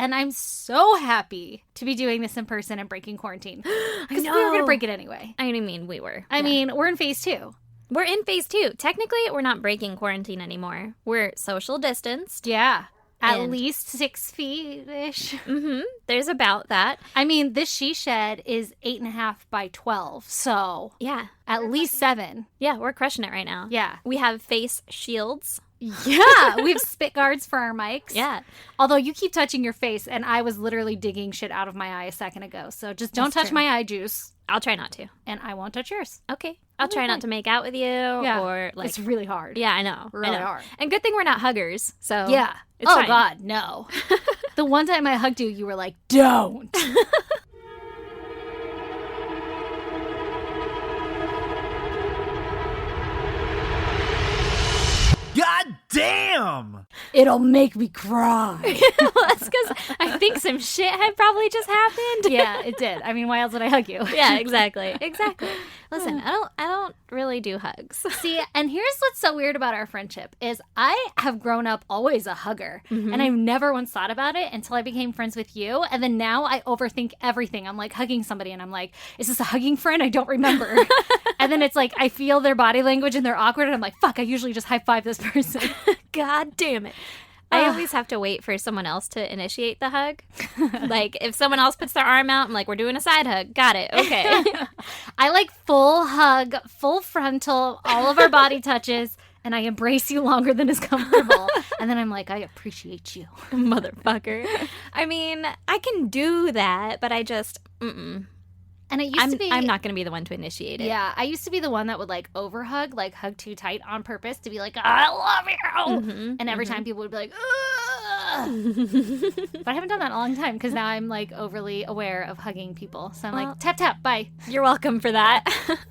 And I'm so happy to be doing this in person and breaking quarantine. Because we were going to break it anyway. I mean, we were. I mean, we're in phase 2. We're in phase 2. Technically, we're not breaking quarantine anymore. We're social distanced. Yeah. At least 6 feet-ish. Mm-hmm. There's about that. I mean, this she shed is 8.5 by 12. So yeah, at least 7. Yeah, we're crushing it right now. Yeah. We have face shields. Yeah. We have spit guards for our mics. Yeah. Although you keep touching your face, and I was literally digging shit out of my eye a second ago. So just don't touch my eye juice. I'll try not to. And I won't touch yours. Okay. I'll try not to make out with you. Yeah. Or like, it's really hard. Yeah, I know. Really hard. And good thing we're not huggers. So yeah. It's oh, fine. God, no. The one time I hugged you, you were like, don't. God damn! It'll make me cry. Well, that's because I think some shit had probably just happened. Yeah, it did. I mean, why else would I hug you? Yeah, exactly. Exactly. Listen, I don't really do hugs. See, and here's what's so weird about our friendship is I have grown up always a hugger, and I've never once thought about it until I became friends with you, and then now I overthink everything. I'm like hugging somebody, and I'm like, is this a hugging friend? I don't remember. And then it's like I feel their body language, and they're awkward, and I'm like, fuck, I usually just high five this person. God damn it. I always have to wait for someone else to initiate the hug. Like, if someone else puts their arm out, I'm like, we're doing a side hug. Got it. Okay. I like full hug, full frontal, all of our body touches, and I embrace you longer than is comfortable. And then I'm like, I appreciate you. Motherfucker. I mean, I can do that, but I just, And it used to be... I'm not going to be the one to initiate it. Yeah, I used to be the one that would, like, overhug, like, hug too tight on purpose to be like, I love you! And every time people would be like, ugh! But I haven't done that in a long time, because now I'm, like, overly aware of hugging people. So I'm like, tap, tap, bye. You're welcome for that.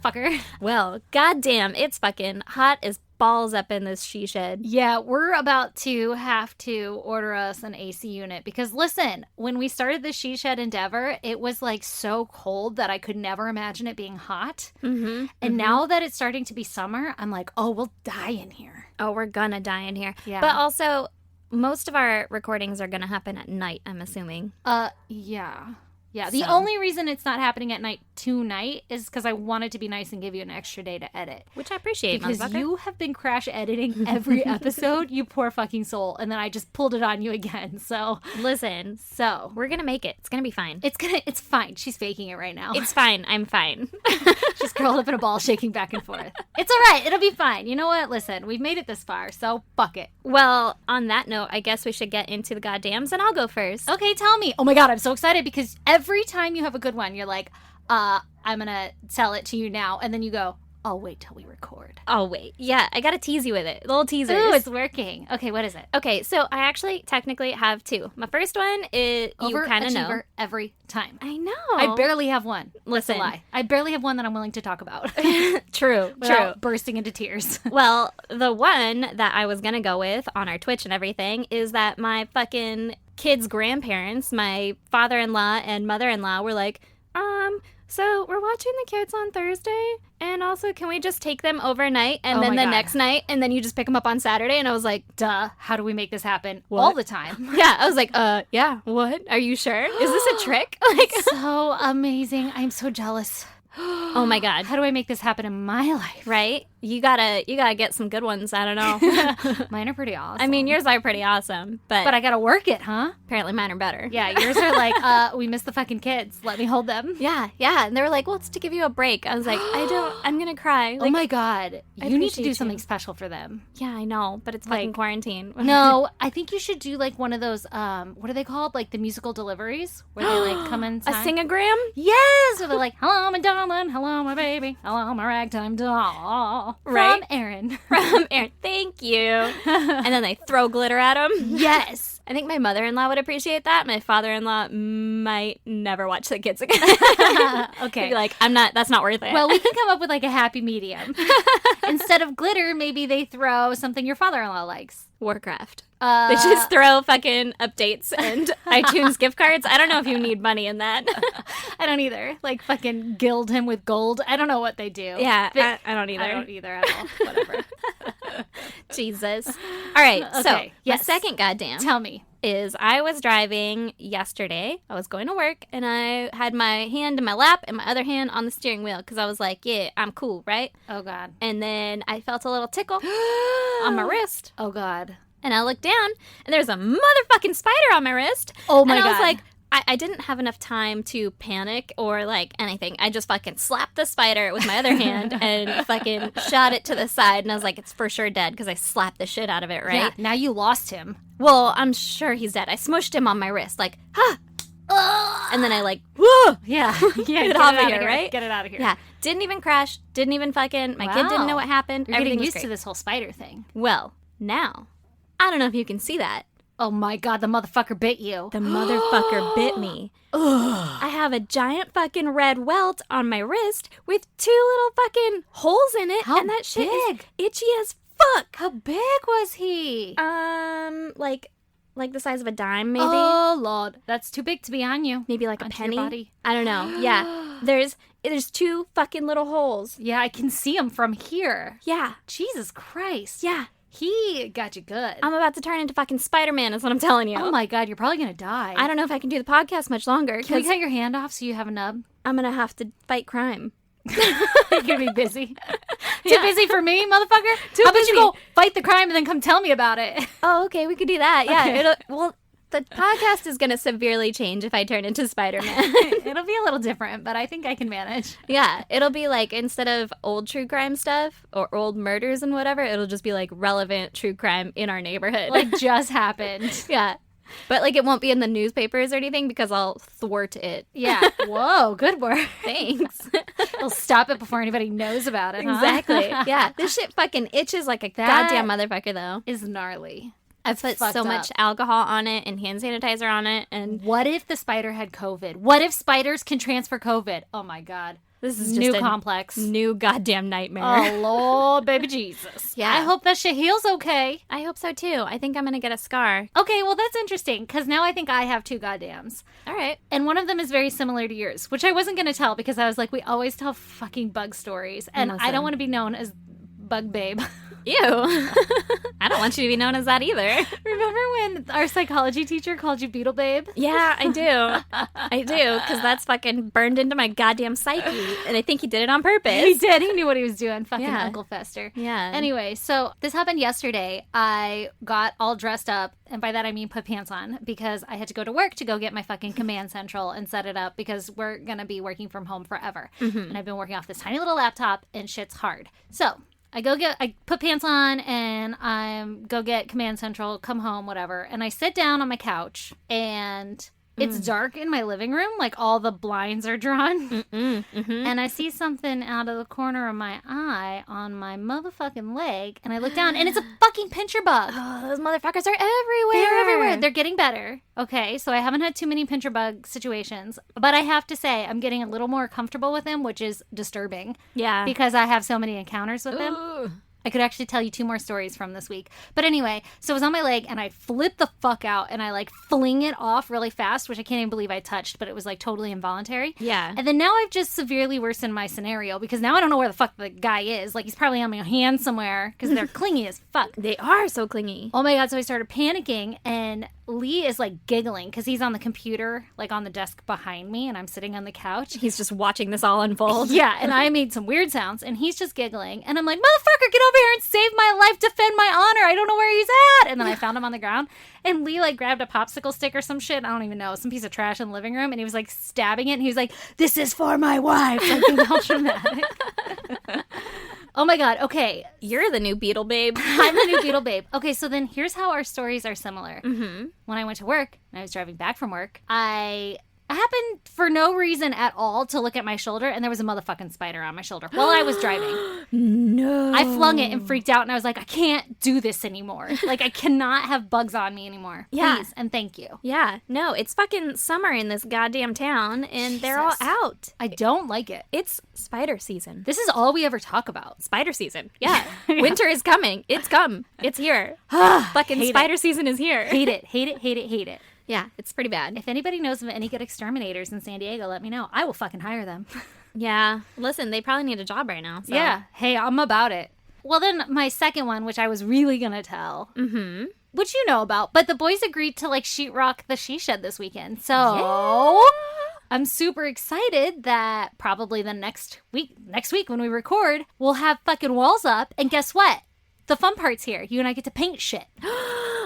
Fucker. Well, goddamn, it's fucking hot as balls up in this she shed. Yeah, we're about to have to order us an AC unit because listen, when we started the she shed endeavor, it was like so cold that I could never imagine it being hot. And now that it's starting to be summer, I'm like, oh, we'll die in here. Oh, we're gonna die in here. Yeah. But also, most of our recordings are gonna happen at night, I'm assuming. Yeah. Yeah, the only reason it's not happening at night tonight is because I wanted to be nice and give you an extra day to edit. Which I appreciate, because you have been crash editing every episode, you poor fucking soul. And then I just pulled it on you again, so. Listen, so. We're gonna make it. It's gonna be fine. It's fine. She's faking it right now. It's fine. I'm fine. She's curled up in a ball, shaking back and forth. It's all right. It'll be fine. You know what? Listen, we've made it this far, so fuck it. Well, on that note, I guess we should get into the goddams, and I'll go first. Okay, tell me. Oh my God, I'm so excited because every time you have a good one, you're like, I'm gonna tell it to you now, and then you go, I'll wait till we record. I'll wait. Yeah, I gotta tease you with it. Little teasers. Ooh, it's working. Okay, what is it? Okay, so I actually technically have two. My first one is you kind of know. Every time. I know. I barely have one. Listen. That's a lie. I barely have one that I'm willing to talk about. True. Without bursting into tears. Well, the one that I was gonna go with on our Twitch and everything is that my fucking kids' grandparents, my father-in-law and mother-in-law, were like, so we're watching the kids on Thursday, and also can we just take them overnight and then the next night, and then you just pick them up on Saturday? And I was like, duh, how do we make this happen all the time? Yeah, I was like, yeah, what? Are you sure? Is this a trick? Like, so amazing. I'm so jealous. Oh my God. How do I make this happen in my life? Right? You gotta get some good ones. I don't know. Mine are pretty awesome. I mean, yours are pretty awesome, but I gotta work it, huh? Apparently mine are better. Yeah, yours are like, we miss the fucking kids. Let me hold them. Yeah. And they were like, well, it's to give you a break. I was like, I'm gonna cry. Like, oh my God. You need to do you. something special for them. Yeah, I know, but it's fucking quarantine. No, I think you should do like one of those, what are they called? Like the musical deliveries where they like come in time. A sing-a-gram? Yes! Where they're like, hello, my darling. Hello, my baby. Hello, my ragtime doll. Right? From Aaron. From Aaron. Thank you. And then they throw glitter at him. Yes. I think my mother-in-law would appreciate that. My father-in-law might never watch the kids again. Okay. He'd be like, that's not worth it. Well, we can come up with like a happy medium. Instead of glitter, maybe they throw something your father-in-law likes. Warcraft. They just throw fucking updates and iTunes gift cards. I don't know if you need money in that. I don't either. Like fucking gild him with gold. I don't know what they do. Yeah, I don't either. I don't either at all. Whatever. Jesus. All right, so Okay, yes. my second goddamn Tell me. is I was driving yesterday. I was going to work, and I had my hand in my lap and my other hand on the steering wheel because I was like, yeah, I'm cool, right? Oh, God. And then I felt a little tickle on my wrist, Oh, God. and I looked down, and there's a motherfucking spider on my wrist. Oh, my and I was God. like, I didn't have enough time to panic or, like, anything. I just fucking slapped the spider with my other hand and fucking shot it to the side. And I was like, it's for sure dead because I slapped the shit out of it, right? Yeah, now you lost him. Well, I'm sure he's dead. I smushed him on my wrist, like, and then I, like, whoa! Yeah. Yeah. Get Get off it of out here, right? Get it out of here. Yeah. Didn't even crash. Didn't even fucking, my kid didn't know what happened. You're Everything getting was used great. to this whole spider thing. Well, now, I don't know if you can see that. Oh, my God. The motherfucker bit you. The motherfucker bit me. I have a giant fucking red welt on my wrist with 2 little fucking holes in it. How and that shit big? is itchy as fuck. How big was he? Like the size of a dime, maybe. Oh, Lord. That's too big to be on you. Maybe like a Onto your penny. body. I don't know. Yeah. There's 2 fucking little holes. Yeah, I can see him from here. Yeah. Jesus Christ. Yeah. He got you good. I'm about to turn into fucking Spider-Man is what I'm telling you. Oh, my God. You're probably going to die. I don't know if I can do the podcast much longer Can we because cut your hand off so you have a nub? I'm going to have to fight crime. You're going to be busy. Too Yeah. busy for me, motherfucker? Too How about busy. you go fight the crime and then come tell me about it? Oh, okay. We could do that. Yeah. Okay. The podcast is going to severely change if I turn into Spider-Man. It'll be a little different, but I think I can manage. Yeah, it'll be like instead of old true crime stuff or old murders and whatever, it'll just be like relevant true crime in our neighborhood. Like, just happened. yeah. But like it won't be in the newspapers or anything because I'll thwart it. Yeah. Whoa, good work. Thanks. I'll stop it before anybody knows about it, huh? Exactly. Yeah. This shit fucking itches like a That- goddamn motherfucker though. Is gnarly. I put fucked so up. much alcohol on it and hand sanitizer on it and What if the spider had COVID? What if spiders can transfer COVID? Oh, my God. this is just New a complex. new goddamn nightmare. Oh, Lord, baby Jesus. Yeah. I hope that shit heals okay. I hope so too. I think I'm going to get a scar. Okay, well, that's interesting, because now I think I have 2 goddams. All right. And one of them is very similar to yours, which I wasn't going to tell because I was like, we always tell fucking bug stories. And I Listen. don't want to be known as Bug Babe. Ew. I don't want you to be known as that either. Remember when our psychology teacher called you Beetle Babe? Yeah, I do. I do, because that's fucking burned into my goddamn psyche. And I think he did it on purpose. He did. He knew what he was doing. Fucking Yeah. Uncle Fester. Yeah. Anyway, so this happened yesterday. I got all dressed up, and by that I mean put pants on, because I had to go to work to go get my fucking command central and set it up because we're going to be working from home forever. And I've been working off this tiny little laptop, and shit's hard. So I put pants on and I go get command central, come home, whatever. And I sit down on my couch and it's dark in my living room. Like all the blinds are drawn. And I see something out of the corner of my eye on my motherfucking leg. And I look down and it's a fucking pincher bug. Oh, those motherfuckers are everywhere. They're everywhere. They're getting better. Okay, so I haven't had too many pincher bug situations. But I have to say, I'm getting a little more comfortable with them, which is disturbing. Yeah. Because I have so many encounters with them. Ooh. I could actually tell you 2 more stories from this week. But anyway, so it was on my leg and I flip the fuck out and I like fling it off really fast, which I can't even believe I touched, but it was like totally involuntary. Yeah. And then now I've just severely worsened my scenario because now I don't know where the fuck the guy is. Like he's probably on my hand somewhere because they're clingy as fuck. They are so clingy. Oh my God. So I started panicking and Lee is like giggling because he's on the computer, like on the desk behind me, and I'm sitting on the couch. He's just watching this all unfold. Yeah, and I made some weird sounds, and he's just giggling. And I'm like, motherfucker, get over here and save my life, defend my honor. I don't know where he's at. And then I found him on the ground, and Lee like grabbed a popsicle stick or some shit. I don't even know, some piece of trash in the living room, and he was like stabbing it, and he was like, this is for my wife. Something else dramatic. Oh my God, okay. You're the new Beetle Babe. I'm the new Beetle Babe. Okay, so then here's how our stories are similar. Mm-hmm. When I went to work, and I was driving back from work, I happened for no reason at all to look at my shoulder, and there was a motherfucking spider on my shoulder while I was driving. No. I flung it and freaked out, and I was like, I can't do this anymore. Like, I cannot have bugs on me anymore. Yeah. Please, and thank you. Yeah. No, it's fucking summer in this goddamn town, and they're all Jesus. out. I don't like it. It's spider season. This is all we ever talk about. Spider season. Yeah. Winter is coming. It's come. It's here. Fucking Hate spider season is here. Hate it, hate it, hate it, hate it. Yeah, it's pretty bad. If anybody knows of any good exterminators in San Diego, let me know. I will fucking hire them. Yeah. Listen, they probably need a job right now. So. Yeah. Hey, I'm about it. Well, then my second one, which I was really going to tell, Mm-hmm. which you know about, but the boys agreed to like sheetrock the she shed this weekend. So Yeah. I'm super excited that probably the next week when we record, we'll have fucking walls up. And guess what? The fun part's here. You and I get to paint shit.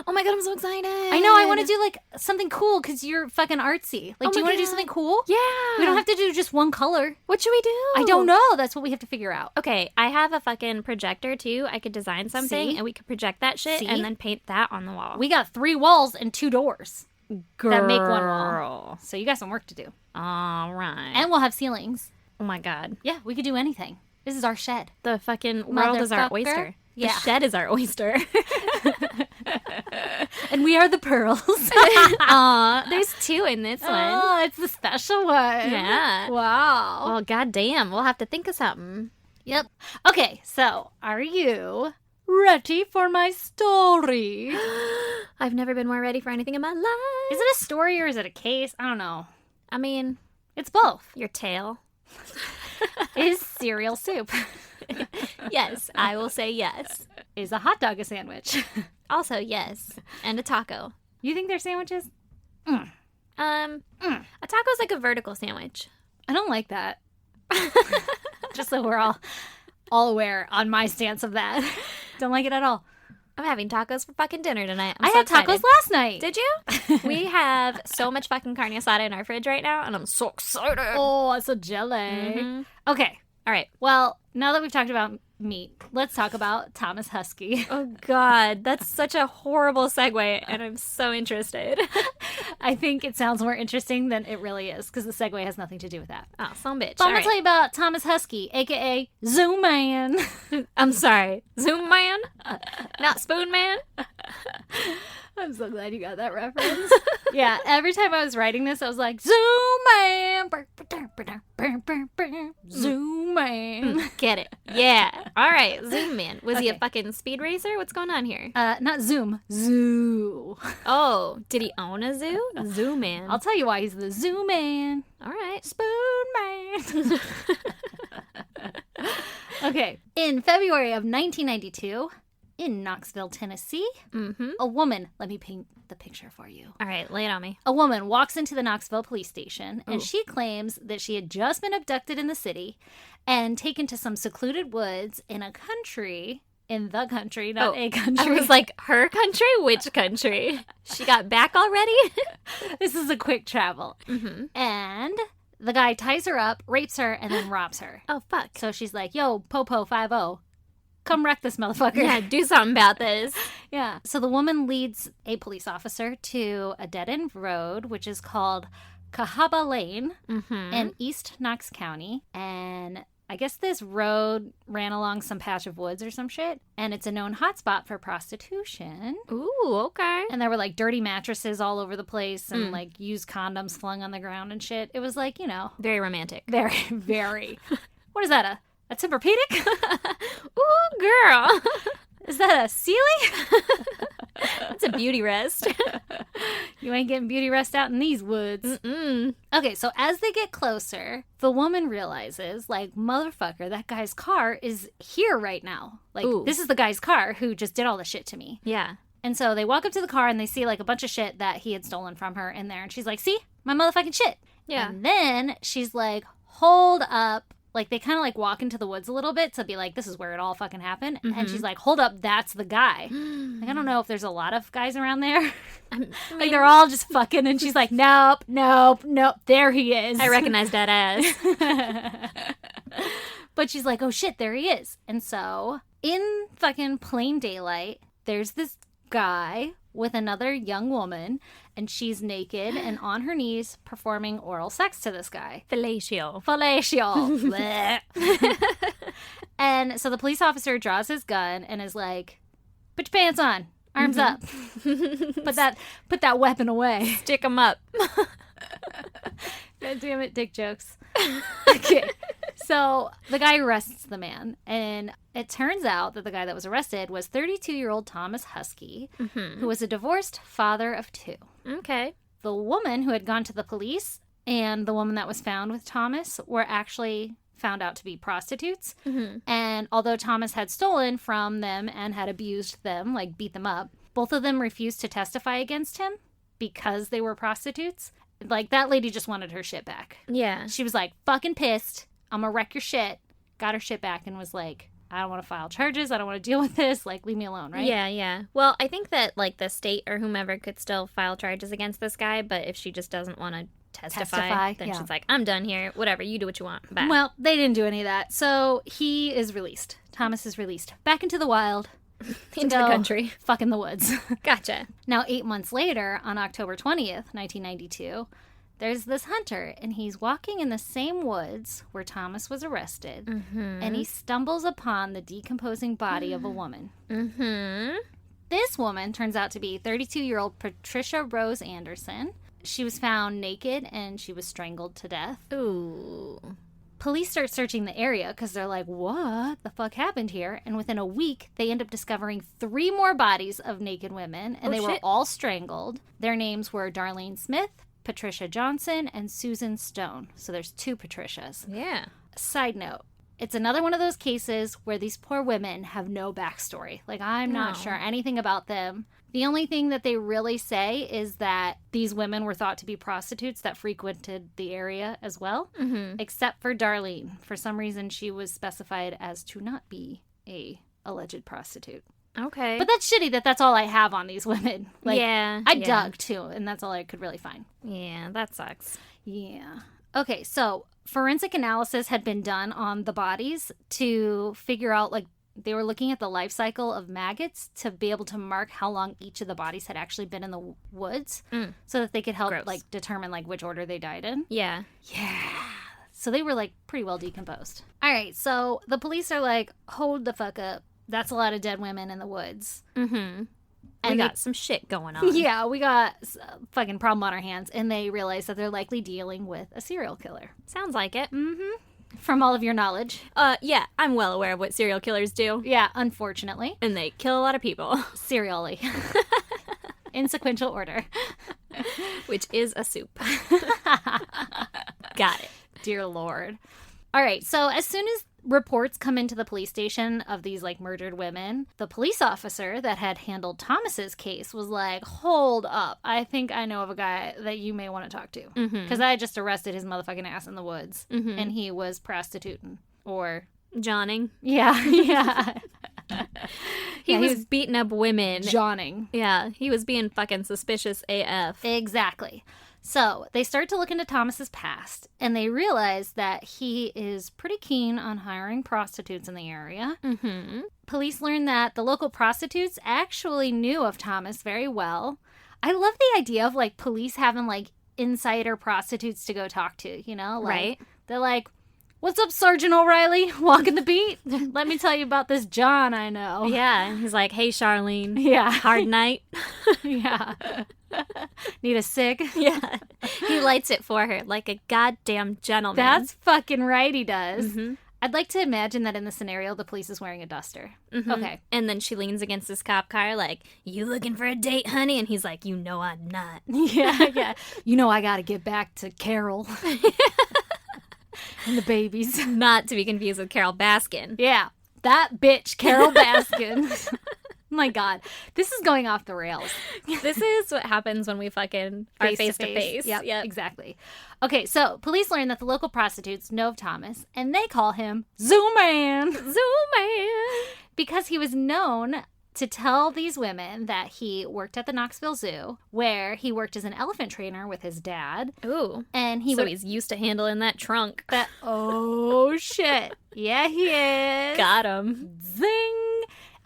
Oh my God, I'm so excited. I know. I want to do like something cool because you're fucking artsy. Like, Oh do you my want to do God. something cool? Yeah. We don't have to do just one color. What should we do? I don't know. That's what we have to figure out. Okay, I have a fucking projector too. I could design something See? and we could project that shit See? and then paint that on the wall. We got 3 walls and 2 doors that make one wall. Girl. So you got some work to do. All right. And we'll have ceilings. oh my God. Yeah, we could do anything. This is our shed. The fucking world is our Motherfucker. oyster. Yeah. The shed is our oyster. And we are the pearls. Aw, there's 2 in this one. Oh, it's the special one. Yeah. Wow. Well, goddamn, we'll have to think of something. Yep. Okay, so are you ready for my story? I've never been more ready for anything in my life. Is it a story or is it a case? I don't know. I mean, It's both. your tail. Is cereal soup? Yes, I will say yes. Is a hot dog a sandwich? Also, yes. And a taco. You think they're sandwiches? A taco's like a vertical sandwich. I don't like that. Just so we're all aware on my stance of that. Don't like it at all. I'm having tacos for fucking dinner tonight. I I'm so had tacos excited. last night. Did you? We have so much fucking carne asada in our fridge right now, and I'm so excited. Oh, I'm so jelly. Mhm. Okay. All right. Well, now that we've talked about meat, let's talk about Thomas Husky. Oh, God. That's such a horrible segue, and I'm so interested. I think it sounds more interesting than it really is because the segue has nothing to do with that. Oh, some bitch. But I'm All going to tell you about Thomas Husky, a.k.a. Zoom Man. I'm sorry. Zoom Man? Not Spoon Man? I'm so glad you got that reference. Yeah, every time I was writing this, I was like, Zoom Man. Zoom Man. Get it. Yeah. All right. Zoom Man. Was he a Okay. fucking speed racer? What's going on here? Not Zoom, Zoo. Oh, did he own a zoo? Zoo Man. I'll tell you why he's the Zoo Man. All right. Spoon Man. Okay. In February of 1992, in Knoxville, Tennessee, Mm-hmm. a woman, let me paint the picture for you. All right. Lay it on me. A woman walks into the Knoxville police station and Ooh. she claims that she had just been abducted in the city and taken to some secluded woods in the country, not Oh, a country. I was like, her country? Which country? She got back already? This is a quick travel. Mm-hmm. And the guy ties her up, rapes her, and then robs her. Oh, fuck. So she's like, yo, Popo 5-0, come wreck this motherfucker. Yeah, do something about this. Yeah. So the woman leads a police officer to a dead-end road, which is called Cahaba Lane Mm-hmm. in East Knox County. And I guess this road ran along some patch of woods or some shit. And it's a known hotspot for prostitution. Ooh, okay. And there were like dirty mattresses all over the place and Mm. like used condoms flung on the ground and shit. It was like, you know, Very romantic. very, very. What is that? A Tempur-Pedic? Ooh, girl. Is that a Sealy? That's a beauty rest. You ain't getting beauty rest out in these woods. Mm-mm. Okay, so as they get closer, the woman realizes, like, motherfucker, that guy's car is here right now. Like, Ooh. this is the guy's car who just did all the shit to me. Yeah. And so they walk up to the car and they see, like, a bunch of shit that he had stolen from her in there. And she's like, see? My motherfucking shit. Yeah. And then she's like, hold up. Like, they kind of, like, walk into the woods a little bit to be like, this is where it all fucking happened. And she's like, hold up, that's the guy. Like, I don't know if there's a lot of guys around there. Like, they're all just fucking. And she's like, nope, nope, nope. There he is. I recognize that ass. But she's like, oh shit, there he is. And so, in fucking plain daylight, there's this guy with another young woman, and she's naked and on her knees performing oral sex to this guy. Fellatio. Fellatio. Blech. And so the police officer draws his gun and is like, put your pants on, arms up, put that weapon away. Stick 'em up. God damn it, dick jokes. Okay. So the guy arrests the man, and it turns out that the guy that was arrested was 32-year-old Thomas Husky, who was a divorced father of 2. Okay. The woman who had gone to the police and the woman that was found with Thomas were actually found out to be prostitutes. And although Thomas had stolen from them and had abused them, like beat them up, both of them refused to testify against him because they were prostitutes. Like, that lady just wanted her shit back. Yeah. She was like, fucking pissed. I'm gonna wreck your shit. Got her shit back and was like, I don't want to file charges. I don't want to deal with this. Like, leave me alone, right? Yeah, yeah. Well, I think that, like, the state or whomever could still file charges against this guy, but if she just doesn't want to testify, then she's like, I'm done here. Whatever, you do what you want. Bye. Well, they didn't do any of that. So he is released. Thomas is released. Back into the wild. Into the country. Fuck in the woods. Gotcha. Now, 8 months later, on October 20th, 1992, there's this hunter, and he's walking in the same woods where Thomas was arrested, and he stumbles upon the decomposing body of a woman. This woman turns out to be 32-year-old Patricia Rose Anderson. She was found naked, and she was strangled to death. Ooh. Police start searching the area because they're like, what the fuck happened here? And within a week, they end up discovering 3 more bodies of naked women, and they were all strangled. Their names were Darlene Smith, Patricia Johnson, and Susan Stone. So there's 2 Patricias. Yeah. Side note, it's another one of those cases where these poor women have no backstory. Like, I'm not sure anything about them. The only thing that they really say is that these women were thought to be prostitutes that frequented the area as well, except for Darlene. For some reason, she was specified as to not be a alleged prostitute. Okay. But that's shitty that that's all I have on these women. Like, yeah. I dug, too, and that's all I could really find. Yeah, that sucks. Yeah. Okay, so forensic analysis had been done on the bodies to figure out, like, they were looking at the life cycle of maggots to be able to mark how long each of the bodies had actually been in the woods so that they could help, like, determine, like, which order they died in. Yeah. Yeah. So they were, like, pretty well decomposed. All right, so the police are like, hold the fuck up. That's a lot of dead women in the woods. And we got some shit going on. Yeah, we got a fucking problem on our hands. And they realize that they're likely dealing with a serial killer. Sounds like it. From all of your knowledge. Yeah, I'm well aware of what serial killers do. Yeah, unfortunately. And they kill a lot of people. Serially. In sequential order. Which is a soup. Got it. Dear Lord. All right, so as soon as reports come into the police station of these, like, murdered women, the police officer that had handled Thomas's case was like, hold up, I think I know of a guy that you may want to talk to. Because I just arrested his motherfucking ass in the woods, and he was prostituting. Or... Johnning. Yeah, yeah. He was beating up women. Johnning. Yeah, he was being fucking suspicious AF. Exactly. So they start to look into Thomas's past, and they realize that he is pretty keen on hiring prostitutes in the area. Police learn that the local prostitutes actually knew of Thomas very well. I love the idea of, like, police having, like, insider prostitutes to go talk to, you know? Like, right. They're like, what's up, Sergeant O'Reilly? Walking the beat? Let me tell you about this John I know. Yeah, he's like, hey, Charlene. Yeah. Hard night. Yeah. Need a cig? Yeah. He lights it for her like a goddamn gentleman. That's fucking right, he does. I'd like to imagine that in the scenario, the police is wearing a duster. Okay. And then she leans against his cop car like, you looking for a date, honey? And he's like, you know I'm not. Yeah. You know I gotta get back to Carol. And the babies. Not to be confused with Carol Baskin. Yeah. That bitch, Carol Baskin. Oh my God. This is going off the rails. This is what happens when we fucking are face to face. Yep, exactly. Okay, so police learn that the local prostitutes know of Thomas, and they call him Zoo Man. Zoo Man. Because he was known to tell these women that he worked at the Knoxville Zoo, where he worked as an elephant trainer with his dad. Ooh. And he's used to handling that trunk. Oh, shit. Yeah, he is. Got him. Zing.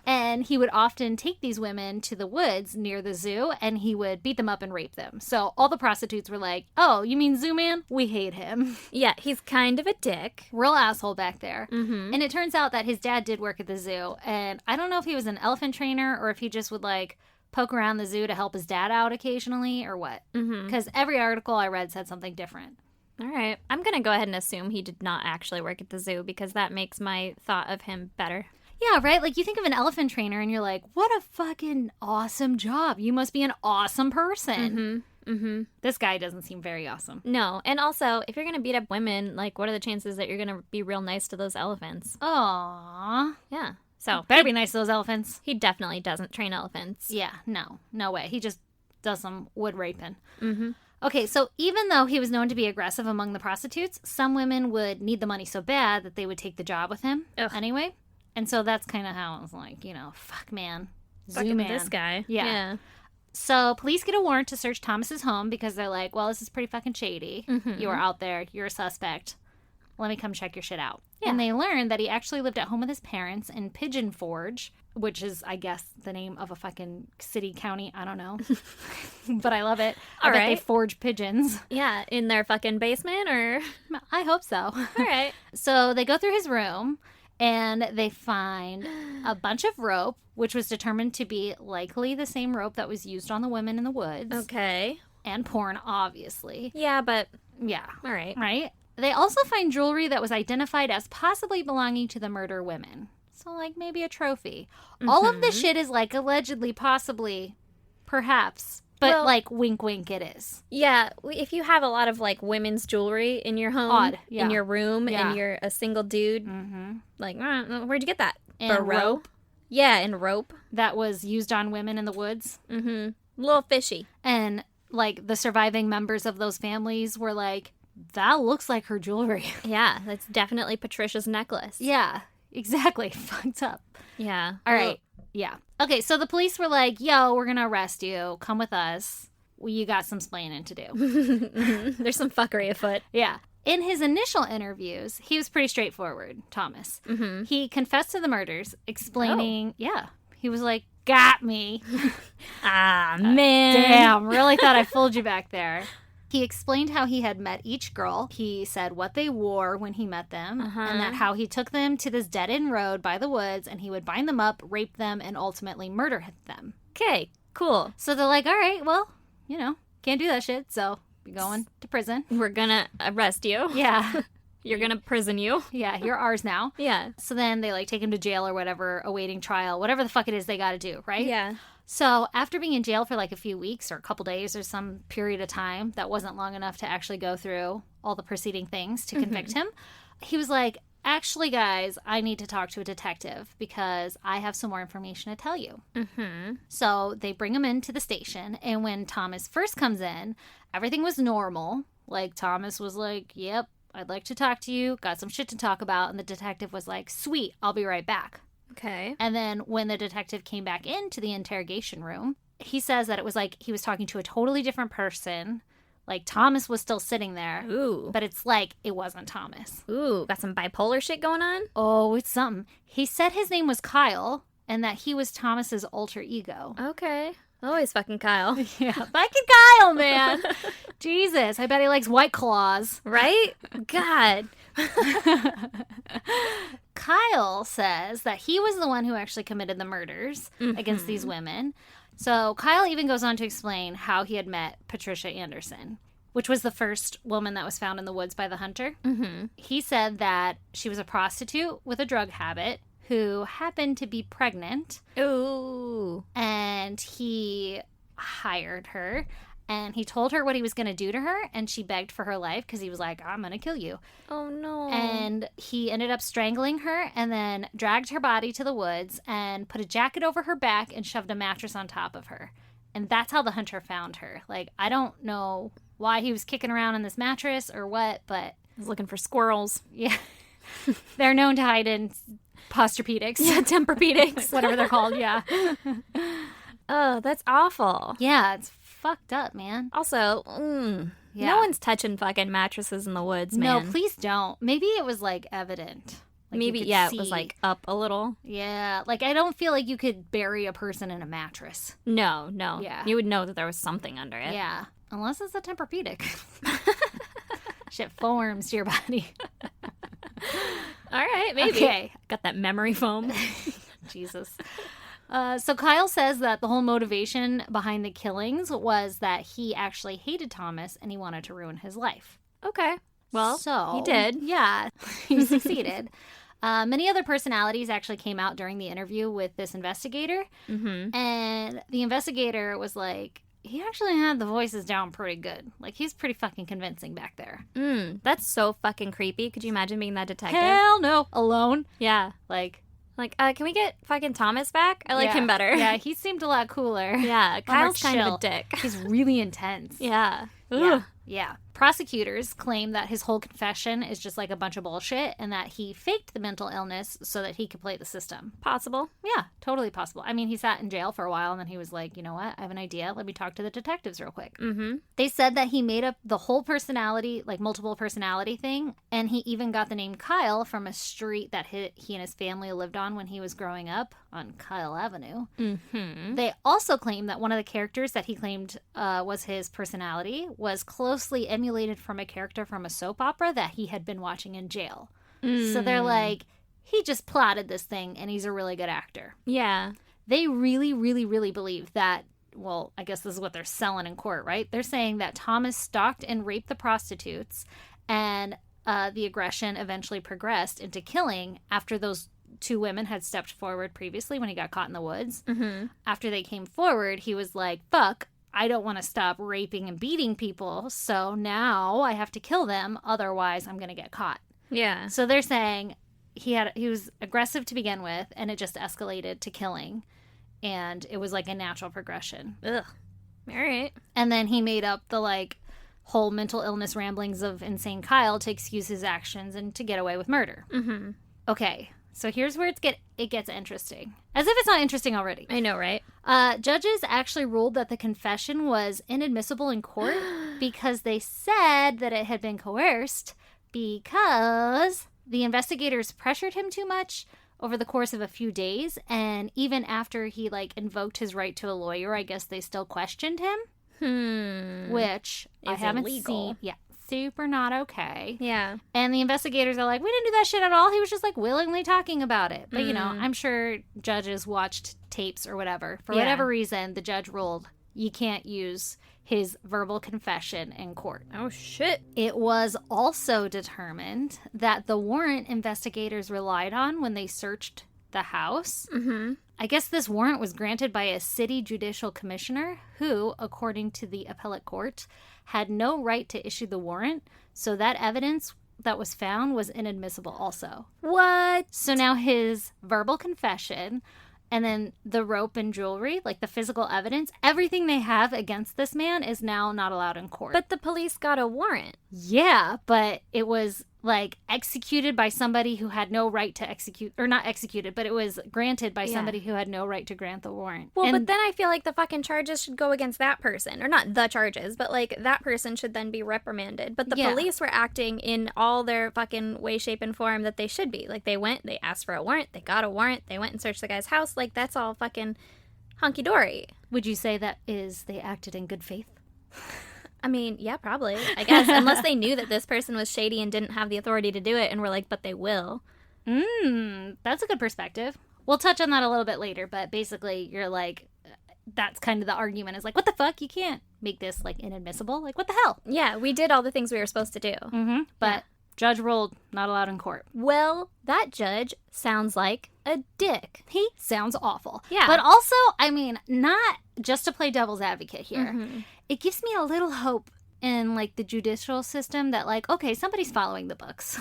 And he would often take these women to the woods near the zoo, and he would beat them up and rape them. So all the prostitutes were like, oh, you mean Zoo Man? We hate him. Yeah, he's kind of a dick. Real asshole back there. And it turns out that his dad did work at the zoo. And I don't know if he was an elephant trainer or if he just would, like, poke around the zoo to help his dad out occasionally or what. Because every article I read said something different. All right. I'm going to go ahead and assume he did not actually work at the zoo because that makes my thought of him better. Yeah, right? Like, you think of an elephant trainer and you're like, what a fucking awesome job. You must be an awesome person. This guy doesn't seem very awesome. No. And also, if you're going to beat up women, like, what are the chances that you're going to be real nice to those elephants? Aww. Yeah. So, Better be nice to those elephants. he definitely doesn't train elephants. Yeah, no way. He just does some wood raping. Okay, so even though he was known to be aggressive among the prostitutes, some women would need the money so bad that they would take the job with him anyway. And so that's kind of how it was like, fuck man. Fucking man. this guy. Yeah. So police get a warrant to search Thomas's home because they're like, well, this is pretty fucking shady. You are out there. You're a suspect. Let me come check your shit out. Yeah. And they learned that he actually lived at home with his parents in Pigeon Forge, which is, I guess, the name of a fucking city, county. I don't know. But I love it. I bet they forge pigeons. Yeah, in their fucking basement or? I hope so. All right. So they go through his room and they find a bunch of rope, which was determined to be likely the same rope that was used on the women in the woods. Okay. And porn, obviously. Yeah, but... Yeah. All right. Right? They also find jewelry that was identified as possibly belonging to the murder women. So, like, maybe a trophy. All of this shit is, like, allegedly, possibly, perhaps. But, like, wink, wink, it is. Yeah, if you have a lot of, like, women's jewelry in your home, in your room, and you're a single dude, like, where'd you get that? And rope. Yeah, and rope. That was used on women in the woods. A little fishy. And, like, the surviving members of those families were like, that looks like her jewelry. Yeah, that's definitely Patricia's necklace. Yeah, exactly. Fucked up. Yeah. All right. Yeah. Okay, so the police were like, yo, we're going to arrest you. Come with us. Well, you got some splaining to do. There's some fuckery afoot. Yeah. In his initial interviews, he was pretty straightforward, Thomas. He confessed to the murders, explaining, he was like, got me. Man. Damn, really thought I fooled you back there. He explained how he had met each girl. He said what they wore when he met them, and that how he took them to this dead-end road by the woods, and he would bind them up, rape them, and ultimately murder them. Okay, cool. So they're like, all right, well, can't do that shit, so you're going to prison. We're gonna arrest you. Yeah. You're gonna prison you. Yeah, you're ours now. Yeah. So then they, like, take him to jail or whatever, awaiting trial, whatever the fuck it is they gotta do, right? Yeah. So after being in jail for like a few weeks or a couple days or some period of time that wasn't long enough to actually go through all the preceding things to convict him, he was like, actually, guys, I need to talk to a detective because I have some more information to tell you. So they bring him into the station, and when Thomas first comes in, everything was normal. Like, Thomas was like, yep, I'd like to talk to you, got some shit to talk about, and the detective was like, sweet, I'll be right back. Okay. And then when the detective came back into the interrogation room, he says that it was like he was talking to a totally different person. Like, Thomas was still sitting there. Ooh. But it's like it wasn't Thomas. Ooh, got some bipolar shit going on? Oh, it's something. He said his name was Kyle and that he was Thomas's alter ego. Okay. Always fucking Kyle. Yeah. Fucking Kyle, man. Jesus. I bet he likes White Claws. Right? God. Kyle says that he was the one who actually committed the murders against these women. So Kyle even goes on to explain how he had met Patricia Anderson, which was the first woman that was found in the woods by the hunter. He said that she was a prostitute with a drug habit who happened to be pregnant. Ooh. And he hired her. And he told her what he was going to do to her, and she begged for her life because he was like, I'm going to kill you. Oh, no. And he ended up strangling her and then dragged her body to the woods and put a jacket over her back and shoved a mattress on top of her. And that's how the hunter found her. Like, I don't know why he was kicking around in this mattress or what, but... I was looking for squirrels. Yeah. They're known to hide in posturepedics. Yeah, Tempur-Pedics. Whatever they're called, yeah. Oh, that's awful. Yeah, it's fucked up, man. Also, no one's touching fucking mattresses in the woods, man. No, please don't. Maybe it was, like, evident. Like, maybe, it was, like, up a little. Yeah, like, I don't feel like you could bury a person in a mattress. No. Yeah. You would know that there was something under it. Yeah, unless it's a Tempur-Pedic. Shit forms to your body. All right, maybe. Okay. Got that memory foam. Jesus. So Kyle says that the whole motivation behind the killings was that he actually hated Thomas and he wanted to ruin his life. Okay. Well, so he did. Yeah, he succeeded. Many other personalities actually came out during the interview with this investigator. And the investigator was like, he actually had the voices down pretty good. Like, he's pretty fucking convincing back there. That's so fucking creepy. Could you imagine being that detective? Hell no. Alone. Yeah. Like, can we get fucking Thomas back? I like him better. Yeah, he seemed a lot cooler. Yeah, Kyle's kind of chill. a dick. He's really intense. Yeah. Yeah. Yeah. Prosecutors claim that his whole confession is just like a bunch of bullshit and that he faked the mental illness so that he could play the system. Possible. Yeah, totally possible. I mean, he sat in jail for a while and then he was like, you know what? I have an idea. Let me talk to the detectives real quick. Mm-hmm. They said that he made up the whole personality, like multiple personality thing. And he even got the name Kyle from a street that he and his family lived on when he was growing up on Kyle Avenue. Mm-hmm. They also claim that one of the characters that he claimed was his personality was closely emulated from a character from a soap opera that he had been watching in jail. So they're like, he just plotted this thing and he's a really good actor. Yeah. They really, really, really believe that, well, I guess this is what they're selling in court, right? They're saying that Thomas stalked and raped the prostitutes and the aggression eventually progressed into killing after those two women had stepped forward previously when he got caught in the woods. Mm-hmm. After they came forward, he was like, fuck, I don't want to stop raping and beating people, so now I have to kill them, otherwise I'm going to get caught. Yeah. So they're saying he was aggressive to begin with, and it just escalated to killing, and it was like a natural progression. Ugh. All right. And then he made up the like whole mental illness ramblings of insane Kyle to excuse his actions and to get away with murder. Mm-hmm. Okay, so here's where it gets interesting. As if it's not interesting already. I know, right? Judges actually ruled that the confession was inadmissible in court because they said that it had been coerced because the investigators pressured him too much over the course of a few days, and even after he like invoked his right to a lawyer, I guess they still questioned him. Which I haven't seen. Yeah, super not okay. Yeah. And the investigators are like, we didn't do that shit at all. He was just like willingly talking about it. But, you know, I'm sure judges watched tapes or whatever. For whatever reason, the judge ruled you can't use his verbal confession in court. Oh, shit. It was also determined that the warrant investigators relied on when they searched the house. Mm-hmm. I guess this warrant was granted by a city judicial commissioner who, according to the appellate court, had no right to issue the warrant. So that evidence that was found was inadmissible also. What? So now his verbal confession and then the rope and jewelry, like the physical evidence, everything they have against this man is now not allowed in court. But the police got a warrant. Yeah, but it was like executed by somebody who had no right to execute, or not executed, but it was granted by somebody who had no right to grant the warrant. Well, but then I feel like the fucking charges should go against that person. Or not the charges, but like that person should then be reprimanded. But the police were acting in all their fucking way, shape, and form that they should be. Like they asked for a warrant, they got a warrant, they went and searched the guy's house. Like that's all fucking hunky-dory. Would you say that they acted in good faith? I mean, yeah, probably. I guess, unless they knew that this person was shady and didn't have the authority to do it and were like, but they will. That's a good perspective. We'll touch on that a little bit later, but basically you're like, that's kind of the argument is like, what the fuck? You can't make this like inadmissible. Like, what the hell? Yeah, we did all the things we were supposed to do. Mm-hmm. But judge ruled not allowed in court. Well, that judge sounds like a dick. He sounds awful. Yeah. But also, I mean, not just to play devil's advocate here. Mm-hmm. It gives me a little hope in like the judicial system that like, okay, somebody's following the books.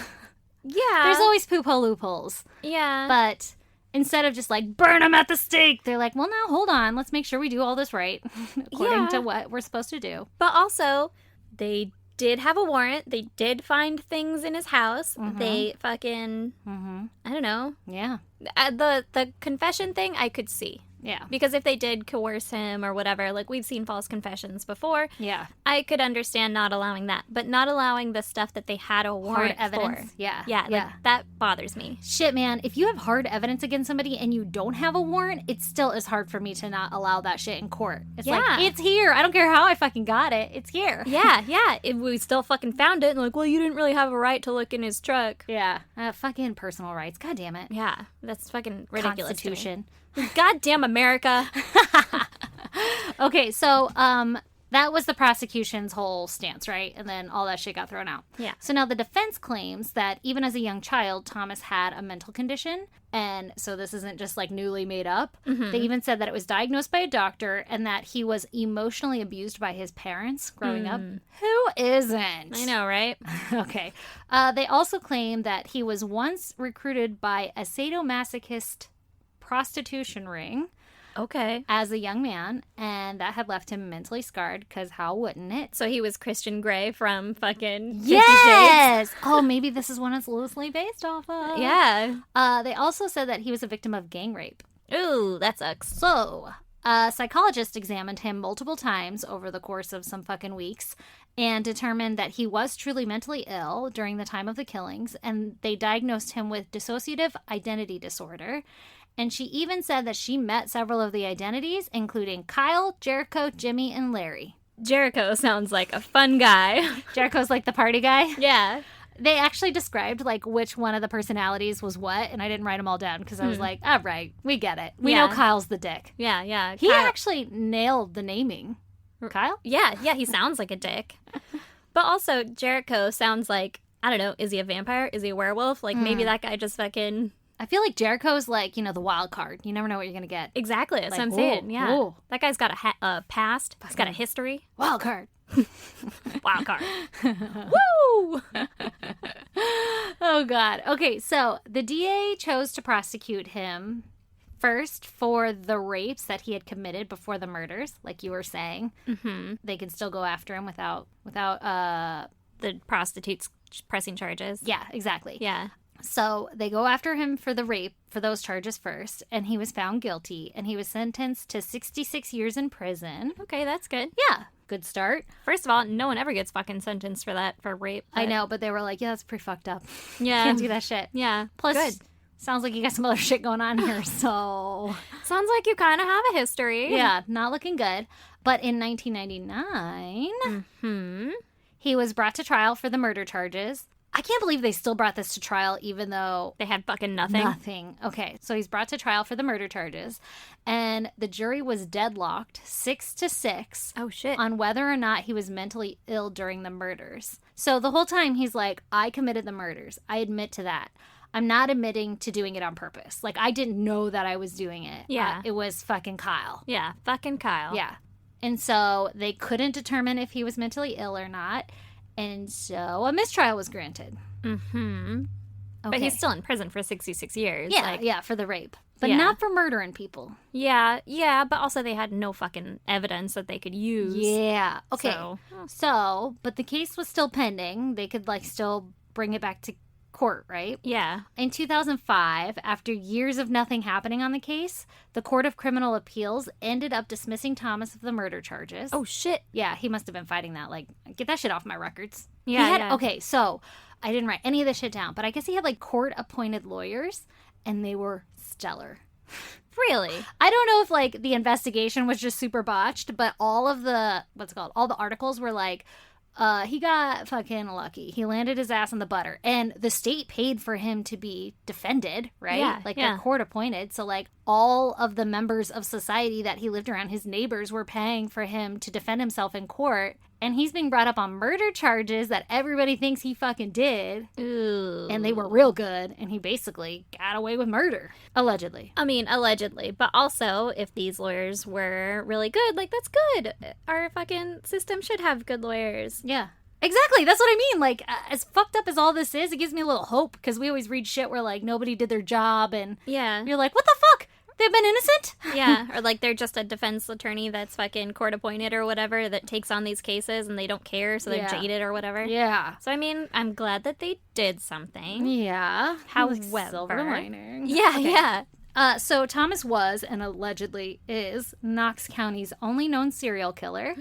Yeah. There's always loopholes. Yeah. But instead of just like burn them at the stake, they're like, well, now hold on, let's make sure we do all this right according to what we're supposed to do. But also, they did have a warrant. They did find things in his house. Mm-hmm. They fucking, I don't know. Yeah. The confession thing, I could see. Yeah. Because if they did coerce him or whatever, like we've seen false confessions before. Yeah. I could understand not allowing that. But not allowing the stuff that they had a warrant hard evidence. for. Yeah. Yeah. Like, that bothers me. Shit, man. If you have hard evidence against somebody and you don't have a warrant, it still is hard for me to not allow that shit in court. It's like, it's here. I don't care how I fucking got it. It's here. Yeah. Yeah. If we still fucking found it and like, well, you didn't really have a right to look in his truck. Yeah. Fucking personal rights. God damn it. Yeah. That's fucking ridiculous. Constitution. Goddamn America. Okay, so That was the prosecution's whole stance, right? And then all that shit got thrown out. Yeah. So now the defense claims that even as a young child, Thomas had a mental condition. And so this isn't just like newly made up. They even said that it was diagnosed by a doctor and that he was emotionally abused by his parents growing up. Who isn't? I know, right? Okay. They also claim that he was once recruited by a sadomasochist prostitution ring Okay. as a young man, and that had left him mentally scarred, because how wouldn't it? So he was Christian Grey from fucking 50 Shades. Yes! Oh, maybe this is one it's loosely based off of. Yeah. They also said that he was a victim of gang rape. Ooh, that sucks. So, a psychologist examined him multiple times over the course of some fucking weeks and determined that he was truly mentally ill during the time of the killings, and they diagnosed him with dissociative identity disorder. And she even said that she met several of the identities, including Kyle, Jericho, Jimmy, and Larry. Jericho sounds like a fun guy. Jericho's like the party guy. Yeah. They actually described like which one of the personalities was what, and I didn't write them all down because I was like, all right, we get it. We know Kyle's the dick. Yeah, yeah. He actually nailed the naming. Kyle? Yeah, he sounds like a dick. But also, Jericho sounds like, I don't know, is he a vampire? Is he a werewolf? Like, maybe that guy just fucking... I feel like Jericho's like, the wild card. You never know what you're going to get. Exactly, that's Like, what I'm saying, yeah. whoa. That guy's got a past, he's got a history. Wild card. Wild card. Woo! Oh, God. Okay, so the DA chose to prosecute him first for the rapes that he had committed before the murders, like you were saying. Mm-hmm. They can still go after him without The prostitutes pressing charges. Yeah, exactly. Yeah. So they go after him for the rape, for those charges first, and he was found guilty, and he was sentenced to 66 years in prison. Okay, that's good. Yeah, good start. First of all, no one ever gets fucking sentenced for that, for rape. I know, but they were like, yeah, that's pretty fucked up. Yeah. Can't do that shit. Yeah. Plus, good. sounds like you got some other shit going on here, so... Sounds like you kind of have a history. Yeah, not looking good. But in 1999, he was brought to trial for the murder charges. I can't believe they still brought this to trial, even though... They had fucking nothing. Nothing. Okay, so he's brought to trial for the murder charges, and the jury was deadlocked 6-6 Oh, shit. on whether or not he was mentally ill during the murders. So the whole time he's like, I committed the murders. I admit to that. I'm not admitting to doing it on purpose. Like, I didn't know that I was doing it. Yeah. It was fucking Kyle. Yeah, fucking Kyle. Yeah. And so they couldn't determine if he was mentally ill or not. And so a mistrial was granted. Mm-hmm. Okay. But he's still in prison for 66 years. Yeah, yeah, for the rape. But Yeah. not for murdering people. Yeah, but also they had no fucking evidence that they could use. Yeah. Okay. So- But the case was still pending. They could, still bring it back to court, right? Yeah. In 2005, after years of nothing happening on the case, the Court of Criminal Appeals ended up dismissing Thomas of the murder charges. Oh, shit. Yeah, he must have been fighting that. Like, get that shit off my records. Yeah, He had, yeah. Okay, so I didn't write any of this shit down, but I guess he had, court-appointed lawyers, and they were stellar. Really? I don't know if, the investigation was just super botched, but all of the, all the articles were he got fucking lucky. He landed his ass in the butter. And the state paid for him to be defended, right? Yeah, They're court appointed. So, all of the members of society that he lived around, his neighbors, were paying for him to defend himself in court. And he's being brought up on murder charges that everybody thinks he fucking did. Ooh. And they were real good. And he basically got away with murder. Allegedly. I mean, allegedly. But also, if these lawyers were really good, that's good. Our fucking system should have good lawyers. Yeah. Exactly. That's what I mean. As fucked up as all this is, it gives me a little hope because we always read shit where, nobody did their job and Yeah. you're like, what the fuck? They've been innocent? Yeah. Or, they're just a defense attorney that's fucking court appointed or whatever that takes on these cases and they don't care, so they're Yeah. jaded or whatever. Yeah. So, I mean, I'm glad that they did something. Yeah. However. Silver lining. Yeah, Okay. yeah. So Thomas was, and allegedly is, Knox County's only known serial killer.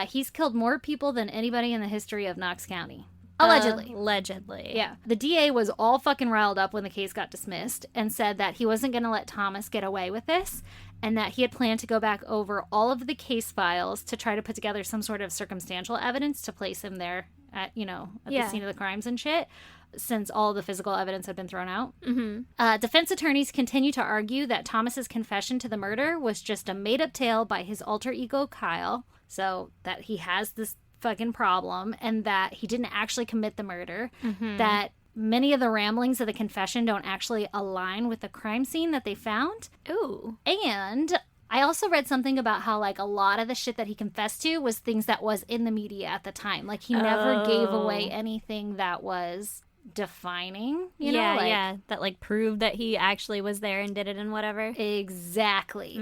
He's killed more people than anybody in the history of Knox County. Allegedly. Allegedly. Yeah. The DA was all fucking riled up when the case got dismissed and said that he wasn't going to let Thomas get away with this and that he had planned to go back over all of the case files to try to put together some sort of circumstantial evidence to place him there at the scene of the crimes and shit, since all the physical evidence had been thrown out. Mm-hmm. Defense attorneys continue to argue that Thomas's confession to the murder was just a made-up tale by his alter ego, Kyle. So that he has this fucking problem and that he didn't actually commit the murder, that many of the ramblings of the confession don't actually align with the crime scene that they found. Ooh. And I also read something about how, like, a lot of the shit that he confessed to was things that was in the media at the time. Like, he never gave away anything that was defining, you know? Like, that, like, proved that he actually was there and did it and whatever. Exactly.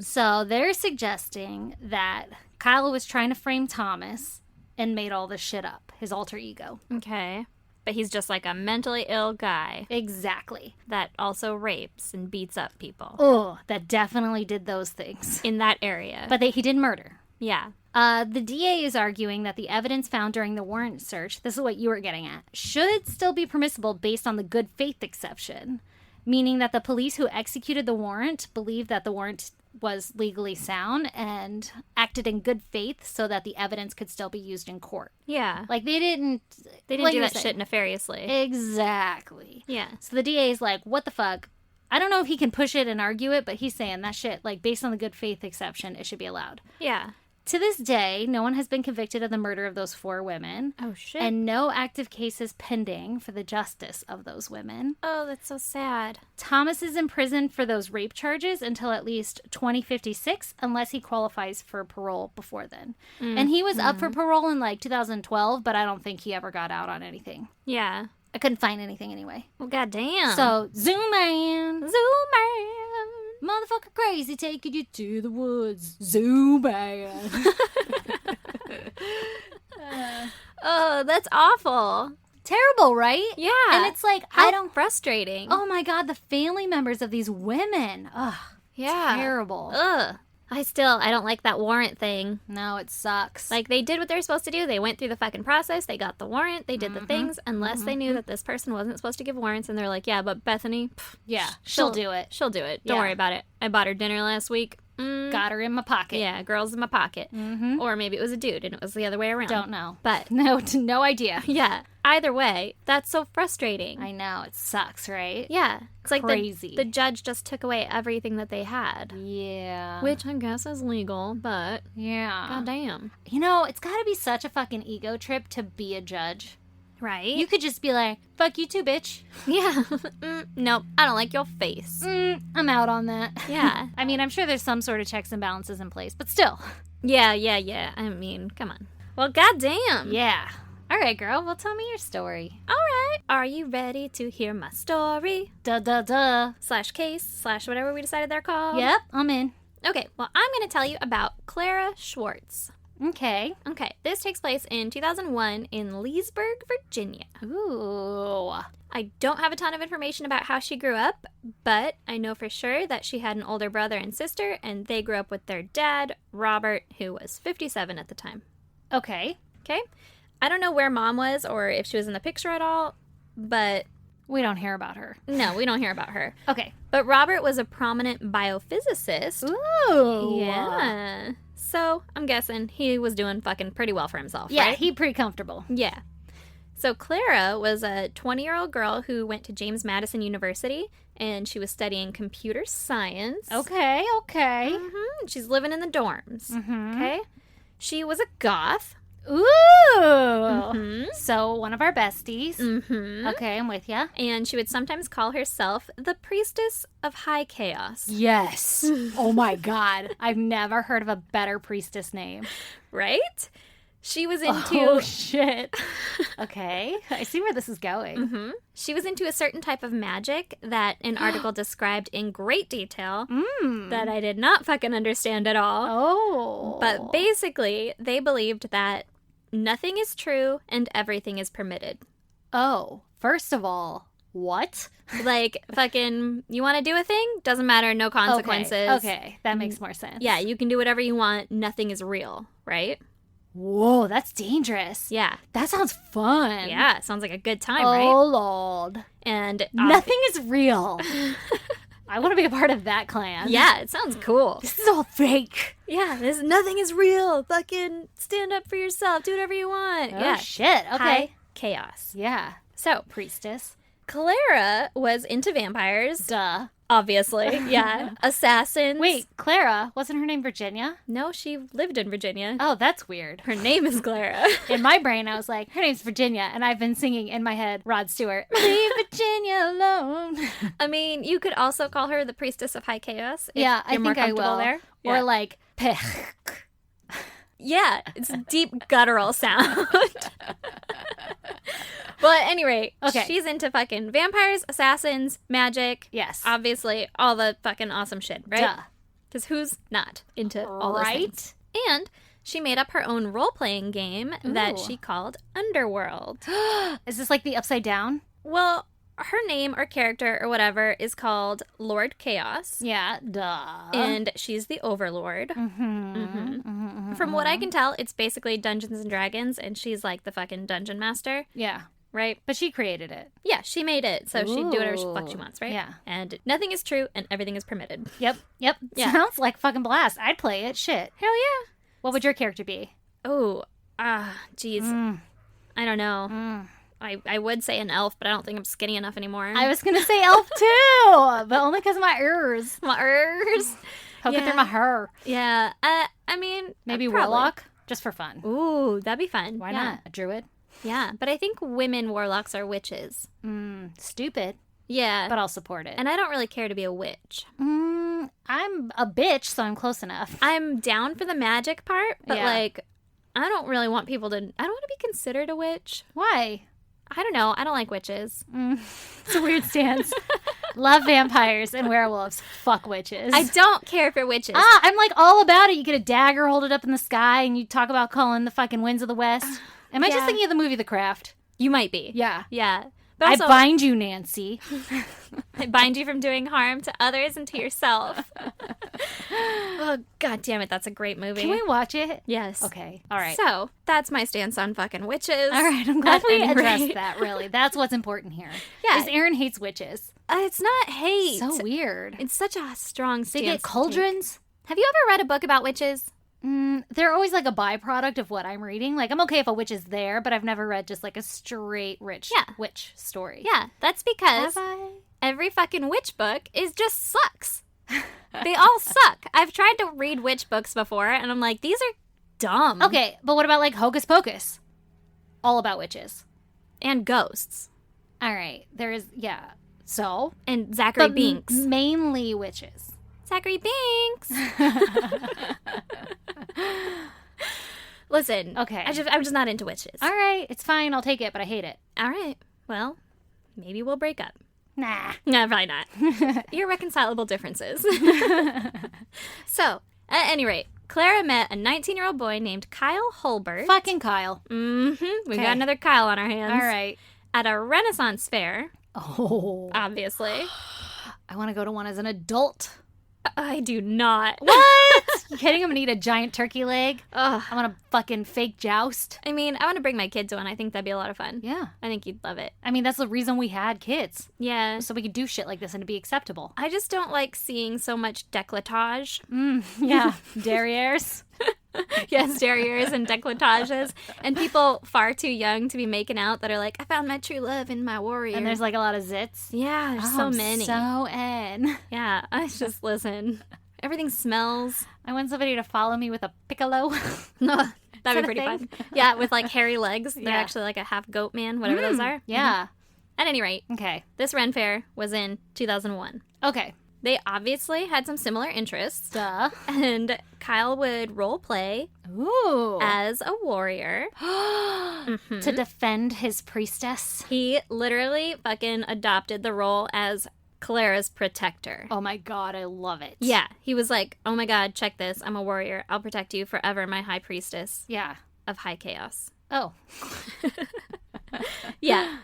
So they're suggesting that Kyle was trying to frame Thomas and made all this shit up, his alter ego. Okay. But he's just like a mentally ill guy Exactly. that also rapes and beats up people. Oh, that definitely did those things. In that area. But he did murder. Yeah. The DA is arguing that the evidence found during the warrant search, this is what you were getting at, should still be permissible based on the good faith exception, meaning that the police who executed the warrant believed that the warrant was legally sound and acted in good faith so that the evidence could still be used in court. Yeah. Like, they didn't do that shit nefariously. Exactly. Yeah. So the DA is like, what the fuck? I don't know if he can push it and argue it, but he's saying that shit, like, based on the good faith exception, it should be allowed. Yeah. To this day, no one has been convicted of the murder of those 4 women. Oh, shit. And no active cases pending for the justice of those women. Oh, that's so sad. Thomas is in prison for those rape charges until at least 2056, unless he qualifies for parole before then. And he was up for parole in, like, 2012, but I don't think he ever got out on anything. Yeah. I couldn't find anything anyway. Well, goddamn. So, Zoom man. Zoom man. Motherfucker crazy taking you to the woods. Zoom man. Oh, that's awful. Terrible, right? Yeah. And it's like, How frustrating. Oh my God, the family members of these women. Ugh. yeah. Terrible. Ugh. I don't like that warrant thing. No, it sucks. Like, they did what they were supposed to do. They went through the fucking process. They got the warrant. They did the things. Unless they knew that this person wasn't supposed to give warrants. And they're like, yeah, but Bethany, yeah, she'll do it. She'll do it. Don't Yeah. worry about it. I bought her dinner last week. Got her in my pocket. Yeah, girls in my pocket. Or maybe it was a dude and it was the other way around. Don't know. But, No idea. yeah, either way, that's so frustrating. I know. It sucks, right? Yeah. It's like Crazy. the judge just took away everything that they had. Yeah. Which I guess is legal, but Yeah. goddamn. You know, it's got to be such a fucking ego trip to be a judge. Right? You could just be like, fuck you too, bitch. Yeah. Nope, I don't like your face. I'm out on that. Yeah. I mean, I'm sure there's some sort of checks and balances in place, but still. Yeah. I mean, come on. Well, goddamn. Yeah. All right, girl. Well, tell me your story. All right. Are you ready to hear my story? Duh. / case / whatever we decided they're called? Yep, I'm in. Okay, well, I'm going to tell you about Clara Schwartz. Okay. Okay, this takes place in 2001 in Leesburg, Virginia. Ooh. I don't have a ton of information about how she grew up, but I know for sure that she had an older brother and sister, and they grew up with their dad, Robert, who was 57 at the time. Okay. Okay? I don't know where mom was or if she was in the picture at all, but We don't hear about her. no, we don't hear about her. Okay. But Robert was a prominent biophysicist. Ooh. Yeah. So I'm guessing he was doing fucking pretty well for himself, Yeah, right? he pretty comfortable. Yeah. So Clara was a 20-year-old girl who went to James Madison University, and she was studying computer science. Okay. She's living in the dorms. Okay? She was a goth. Ooh. So, one of our besties. Okay, I'm with ya. And she would sometimes call herself the Priestess of High Chaos. Yes. Oh my God. I've never heard of a better priestess name. Right? She was into... Oh, shit. Okay. I see where this is going. She was into a certain type of magic that an article described in great detail that I did not fucking understand at all. Oh. But basically, they believed that nothing is true and everything is permitted. Oh. First of all, what? Like, fucking, you want to do a thing? Doesn't matter, no consequences. Okay. That makes more sense. Yeah, you can do whatever you want. Nothing is real, right? Whoa, that's dangerous. Yeah. That sounds fun. Yeah, sounds like a good time, Oh, right? Lord. And Nothing is real. I want to be a part of that clan. yeah, it sounds cool. This is all fake. Yeah, nothing is real. Fucking stand up for yourself. Do whatever you want. Oh, yeah. shit. Okay. High chaos. Yeah. So, Priestess. Clara was into vampires. Duh. Obviously, yeah. Assassins. Wait, Clara, wasn't her name Virginia? No, she lived in Virginia. Oh, that's weird. Her name is Clara. In my brain, I was like, her name's Virginia, and I've been singing in my head, Rod Stewart, leave Virginia alone. I mean, you could also call her the Priestess of High Chaos. If Yeah, I you're more think I comfortable will. there. Or Yeah. like, peh. Yeah, it's a deep guttural sound. But at any rate, Okay. she's into fucking vampires, assassins, magic. Yes. Obviously, all the fucking awesome shit, right? Duh. Because who's not into all those things? And she made up her own role-playing game that Ooh. she called Underworld. Is this like the Upside Down? Well, her name or character or whatever is called Lord Chaos. Yeah, duh. And she's the Overlord. From what I can tell, it's basically Dungeons and Dragons, and she's like the fucking dungeon master, Yeah, right? but she created it. Yeah, she made it, so she can do whatever the fuck she Ooh. wants, right? Yeah. And nothing is true, and everything is permitted. Yep. Yeah. Sounds like fucking blast. I'd play it. Shit. Hell yeah! What would your character be? Oh, geez. I don't know. Mm. I would say an elf, but I don't think I'm skinny enough anymore. I was gonna say elf too, but only because of my ears. My ears. Poking Yeah. through my hair. Yeah. I mean, Maybe probably. warlock, just for fun. Ooh, that'd be fun. Why Yeah. not? A druid? Yeah, but I think women warlocks are witches. Stupid, Yeah. but I'll support it. And I don't really care to be a witch. I'm a bitch, so I'm close enough. I'm down for the magic part, but Yeah. like, I don't really want people to. I don't want to be considered a witch. Why? I don't know. I don't like witches. It's a weird stance. Love vampires and werewolves. Fuck witches. I don't care for witches. I'm like all about it. You get a dagger, hold it up in the sky, and you talk about calling the fucking winds of the west. Am I Yeah. just thinking of the movie The Craft? You might be. Yeah. Yeah. But I also, bind you, Nancy. I bind you from doing harm to others and to yourself. Oh, god damn it. That's a great movie. Can we watch it? Yes. Okay. All right. So, that's my stance on fucking witches. All right. I'm glad At we any addressed rate. that, really. That's what's important here. Yeah. Is Aaron hates witches. It's not hate. So weird. It's such a strong They stance. get to take. cauldrons. Have you ever read a book about witches? They're always like a byproduct of what I'm reading. Like, I'm okay if a witch is there, but I've never read just like a straight witch story. Yeah, that's because Have I? every fucking witch book is just sucks. They all suck. I've tried to read witch books before, and I'm like, these are dumb. Okay, but what about like Hocus Pocus? All about witches. And ghosts. All right, there is, yeah. So? And Zachary But Binks. mainly witches. Zachary Binks. Listen. Okay. I'm just not into witches. All right, it's fine. I'll take it, but I hate it. All right. Well, maybe we'll break up. Nah. No, probably not. Irreconcilable differences. So, at any rate, Clara met a 19-year-old boy named Kyle Hulbert. Fucking Kyle. We Okay. got another Kyle on our hands. All right. At a Renaissance fair, Oh. obviously. I want to go to one as an adult. I do not. What? You kidding? I'm going to eat a giant turkey leg. Ugh. I want a fucking fake joust. I mean, I want to bring my kid to one. I think that'd be a lot of fun. Yeah. I think you'd love it. I mean, that's the reason we had kids. Yeah. So we could do shit like this and it'd be acceptable. I just don't like seeing so much décolletage. Yeah. Derrieres. Yes, derrieres and décolletages. And people far too young to be making out that are like, I found my true love in my warrior. And there's like a lot of zits. yeah, there's so many. So N. Yeah, I just listen. Everything smells. I want somebody to follow me with a piccolo. That'd that be a pretty thing? fun. Yeah, with like hairy legs. They're Yeah. actually like a half goat man, whatever those are. Yeah. At any rate, Okay. this Ren Fair was in 2001. Okay. They obviously had some similar interests, Duh. and Kyle would role play Ooh. as a warrior. To defend his priestess. He literally fucking adopted the role as Clara's protector. Oh my god, I love it. Yeah, he was like, oh my god, check this. I'm a warrior. I'll protect you forever, my high priestess Yeah. of high chaos. Oh. Yeah.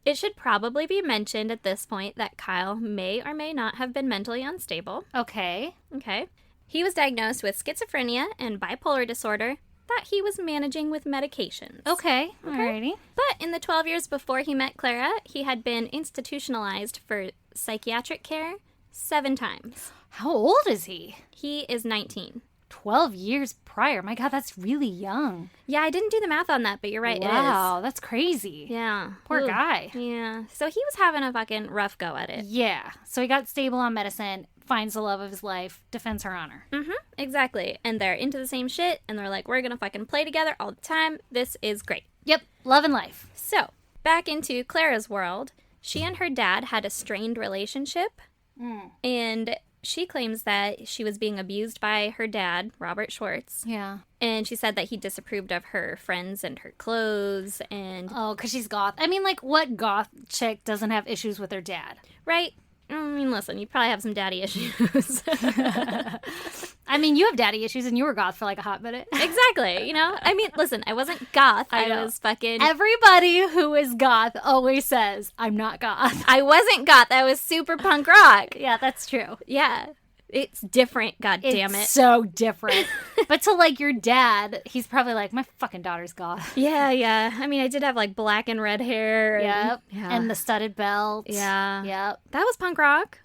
It should probably be mentioned at this point that Kyle may or may not have been mentally unstable. Okay. Okay. He was diagnosed with schizophrenia and bipolar disorder that he was managing with medications. Okay. Alrighty. But in the 12 years before he met Clara, he had been institutionalized for psychiatric care 7 times. How old is he? He is 19. 12 years prior. My God, that's really young. Yeah, I didn't do the math on that, but you're right. Wow, that's crazy. It is. Yeah. Poor Ugh. guy. Yeah. So he was having a fucking rough go at it. Yeah. So he got stable on medicine, finds the love of his life, defends her honor. Mm-hmm. Exactly. And they're into the same shit, and they're like, we're gonna fucking play together all the time. This is great. Yep. Love and life. So, back into Clara's world, she and her dad had a strained relationship, and she claims that she was being abused by her dad, Robert Schwartz. Yeah. And she said that he disapproved of her friends and her clothes and... Oh, because she's goth. I mean, like, what goth chick doesn't have issues with her dad? Right? I mean, listen, you probably have some daddy issues. I mean, you have daddy issues and you were goth for like a hot minute. Exactly, you know? I mean, listen, I wasn't goth. I was fucking... Everybody who is goth always says, I'm not goth. I wasn't goth. I was super punk rock. Yeah, that's true. Yeah. It's different, god damn it. It's so different. But to like your dad, he's probably like, my fucking daughter's goth. Yeah. I mean, I did have like black and red hair. Yep. Yeah. And the studded belt. Yeah. Yep. That was punk rock.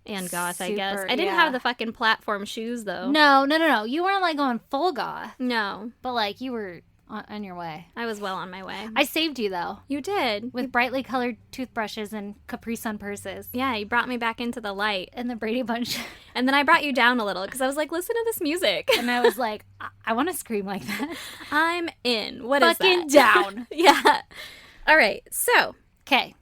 And goth, I guess. Super, I didn't yeah. have the fucking platform shoes, though. No. You weren't like going full goth. No. But like you were on your way. I was well on my way. I saved you though. You did. With brightly colored toothbrushes and Capri Sun purses. Yeah, you brought me back into the light. And the Brady Bunch. And then I brought you down a little because I was like, listen to this music. And I was like, I want to scream like that. I'm in. What is that? Fucking down. Yeah. All right. So, Okay.